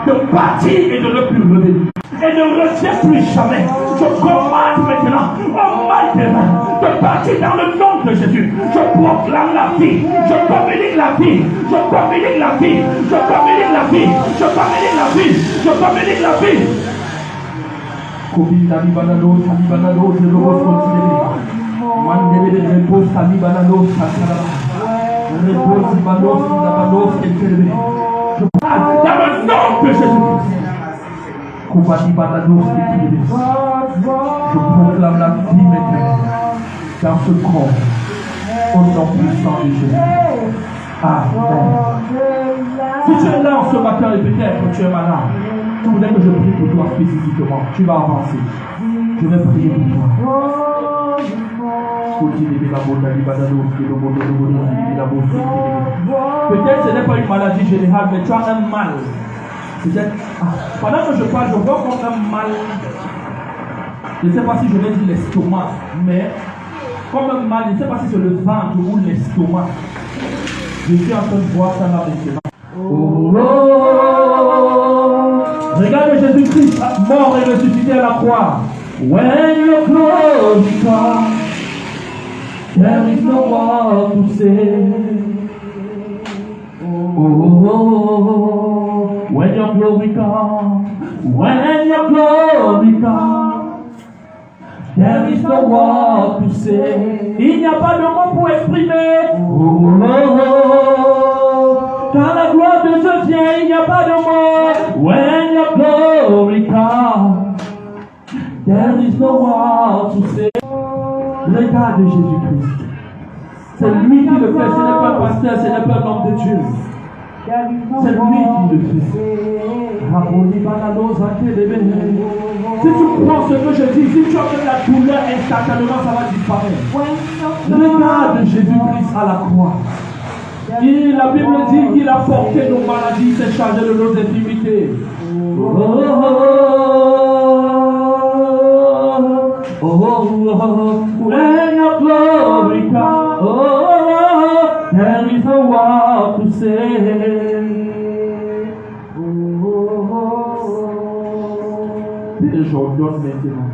Speaker 4: de partir et de ne plus revenir. Et ne retiens plus jamais. Je commande maintenant au mal de rein de partir dans le nom de Jésus. Je proclame la vie. Je communique la vie. Je communique la vie. Je communique la vie. Je communique la vie. Je communique la vie. Covid Talibanado, Talibanado, je le reconsidère. Mandele de repose Talibanado, Sataraba. Repose Talibanado, Talibanado, Sataraba. Je parle dans le nom de Jésus. Je proclame la vie maintenant dans ce corps au nom puissant de Jésus. Amen. Si tu es là en ce matin et peut-être tu es malade, je voudrais que je prie pour toi spécifiquement. Tu vas avancer. Je vais prier pour toi. Peut-être ce n'est pas une maladie générale, mais tu as un mal. Pendant que je parle, je vois comme un mal. Je ne sais pas si je vais dire l'estomac, mais comme un mal, je ne sais pas si c'est le ventre ou l'estomac. Je suis en train de voir ça là maintenant. Oh, oh, oh. Regarde Jésus-Christ, mort et ressuscité à la croix. When your glory comes, there is no one to say. Oh, oh, oh. When your glory comes, when your glory comes, there is no word to say. Il n'y a pas de mots pour exprimer. Oh, oh, oh. Quand la gloire de Dieu vient, il n'y a pas de mots. When your glory comes, there is no word to say. Regarde Jésus-Christ. C'est lui qui le fait, ce n'est pas un pasteur, ce n'est pas un homme de Dieu. C'est lui qui le fait. Si tu prends ce que je dis, si tu as la douleur instantanément, ça va disparaître. Regarde Jésus-Christ à la croix. La Bible dit qu'il a porté nos maladies, il s'est chargé de nos infirmités. When your glory comes, there is no word to say. Et j'ordonne maintenant.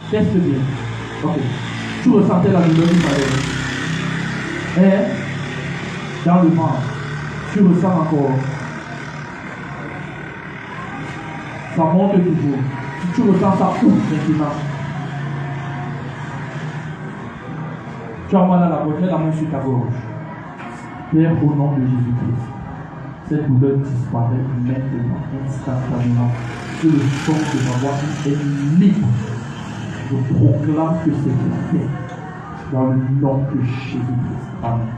Speaker 4: Teste bien. Ok. Tu ressentais la douleur du palais. Et dans le ventre. Tu ressens encore. Ça monte toujours. Si tu ressens ça où maintenant? Tu as mal à la gorge, mets la main sur ta gorge. Père, au nom de Jésus-Christ, cette douleur disparaît maintenant, instantanément. Que le sang de ma voix est libre. Je proclame que c'est fait dans le nom de Jésus-Christ. Amen.